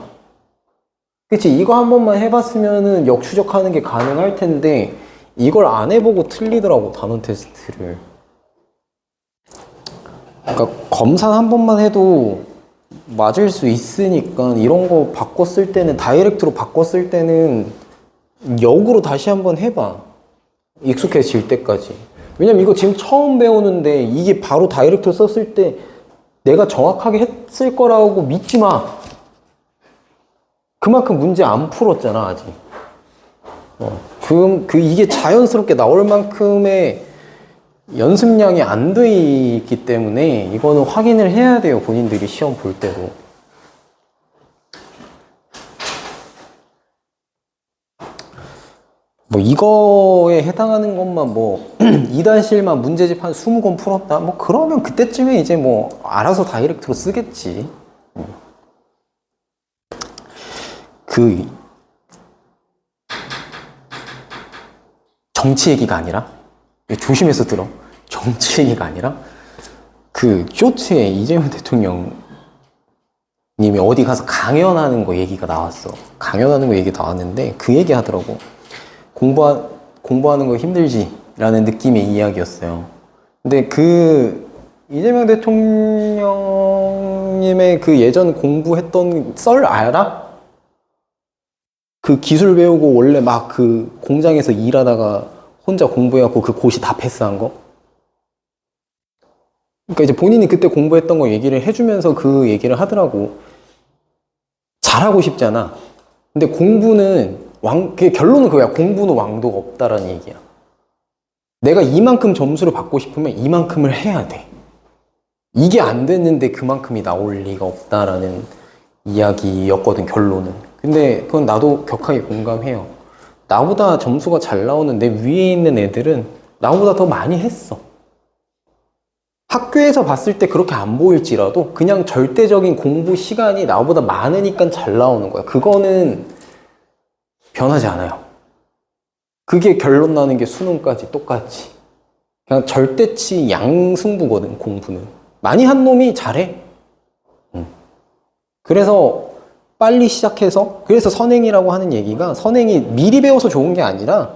그치? 이거 한 번만 해봤으면은 역추적하는 게 가능할 텐데, 이걸 안 해보고 틀리더라고, 단원 테스트를. 그러니까 검사 한 번만 해도 맞을 수 있으니까 이런 거 바꿨을 때는, 다이렉트로 바꿨을 때는 역으로 다시 한번 해봐. 익숙해질 때까지. 왜냐면 이거 지금 처음 배우는데 이게 바로 다이렉트로 썼을 때 내가 정확하게 했을 거라고 믿지 마. 그만큼 문제 안 풀었잖아, 아직. 이게 자연스럽게 나올 만큼의 연습량이 안 돼 있기 때문에 이거는 확인을 해야 돼요, 본인들이 시험 볼 때도. 뭐 이거에 해당하는 것만 뭐 2단실만 문제집 한 20권 풀었다? 뭐 그러면 그때쯤에 이제 뭐 알아서 다이렉트로 쓰겠지. 정치 얘기가 아니라, 조심해서 들어. 정치 얘기가 아니라 쇼츠에 이재명 대통령님이 어디 가서 강연하는 거 얘기가 나왔어. 강연하는 거 얘기 나왔는데 그 얘기 하더라고. 공부하는 거 힘들지? 라는 느낌의 이야기였어요. 근데 이재명 대통령님의 예전 공부했던 썰 알아? 기술 배우고 원래 막 공장에서 일하다가 혼자 공부해갖고 고시 다 패스한 거? 그러니까 이제 본인이 그때 공부했던 거 얘기를 해주면서 그 얘기를 하더라고. 잘하고 싶잖아. 근데 공부는 결론은 그거야. 공부는 왕도가 없다라는 얘기야. 내가 이만큼 점수를 받고 싶으면 이만큼을 해야 돼. 이게 안 됐는데 그만큼이 나올 리가 없다라는 이야기였거든, 결론은. 근데 그건 나도 격하게 공감해요. 나보다 점수가 잘 나오는 내 위에 있는 애들은 나보다 더 많이 했어. 학교에서 봤을 때 그렇게 안 보일지라도 그냥 절대적인 공부 시간이 나보다 많으니까 잘 나오는 거야. 그거는 변하지 않아요. 그게 결론 나는 게 수능까지 똑같이. 그냥 절대치 양승부거든, 공부는. 많이 한 놈이 잘해. 그래서 빨리 시작해서, 그래서 선행이라고 하는 얘기가, 선행이 미리 배워서 좋은 게 아니라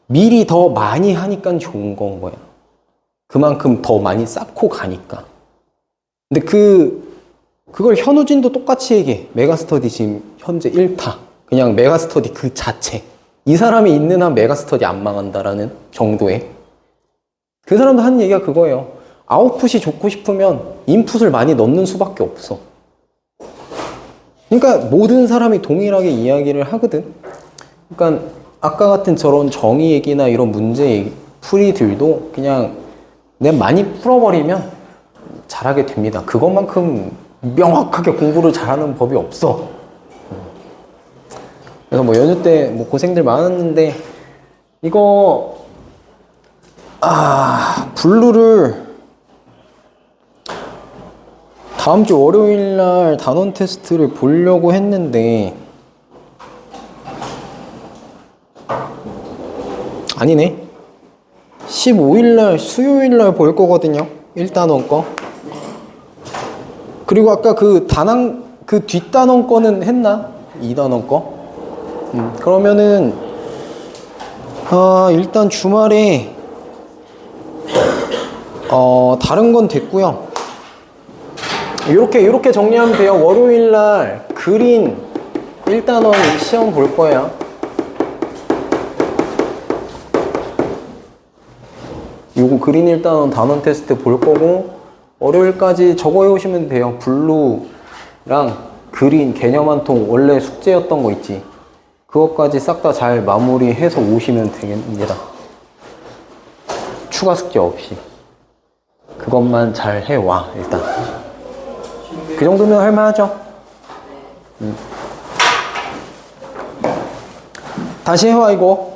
미리 더 많이 하니까 좋은 건 거야. 그만큼 더 많이 쌓고 가니까. 근데 그걸 현우진도 똑같이 얘기해. 메가스터디 지금 현재 1타. 그냥 메가스터디 그 자체. 이 사람이 있는 한 메가스터디 안 망한다라는 정도의. 그 사람도 하는 얘기가 그거예요. 아웃풋이 좋고 싶으면 인풋을 많이 넣는 수밖에 없어. 그러니까 모든 사람이 동일하게 이야기를 하거든. 그러니까 아까 같은 저런 정의 얘기나 이런 문제 풀이들도 그냥 내가 많이 풀어버리면 잘하게 됩니다. 그것만큼 명확하게 공부를 잘하는 법이 없어. 그래서 뭐 연휴 때 뭐 고생들 많았는데 이거 블루를 다음 주 월요일 날 단원 테스트를 보려고 했는데 아니네. 15일 날 수요일 날 볼 거거든요. 1단원 거. 그리고 아까 뒷단원 거는 했나? 2단원 거. 그러면은 일단 주말에 다른 건 됐고요. 이렇게 정리하면 돼요. 월요일 날 그린 1단원 시험 볼 거예요. 요거 그린 1단원 단원 테스트 볼 거고, 월요일까지 적어 해오시면 돼요. 블루랑 그린 개념 한 통 원래 숙제였던 거 있지. 그것까지 싹 다 잘 마무리해서 오시면 되겠습니다. 추가 숙제 없이. 그것만 잘 해와, 일단. 그 정도면 할만하죠? 다시 해와, 이거.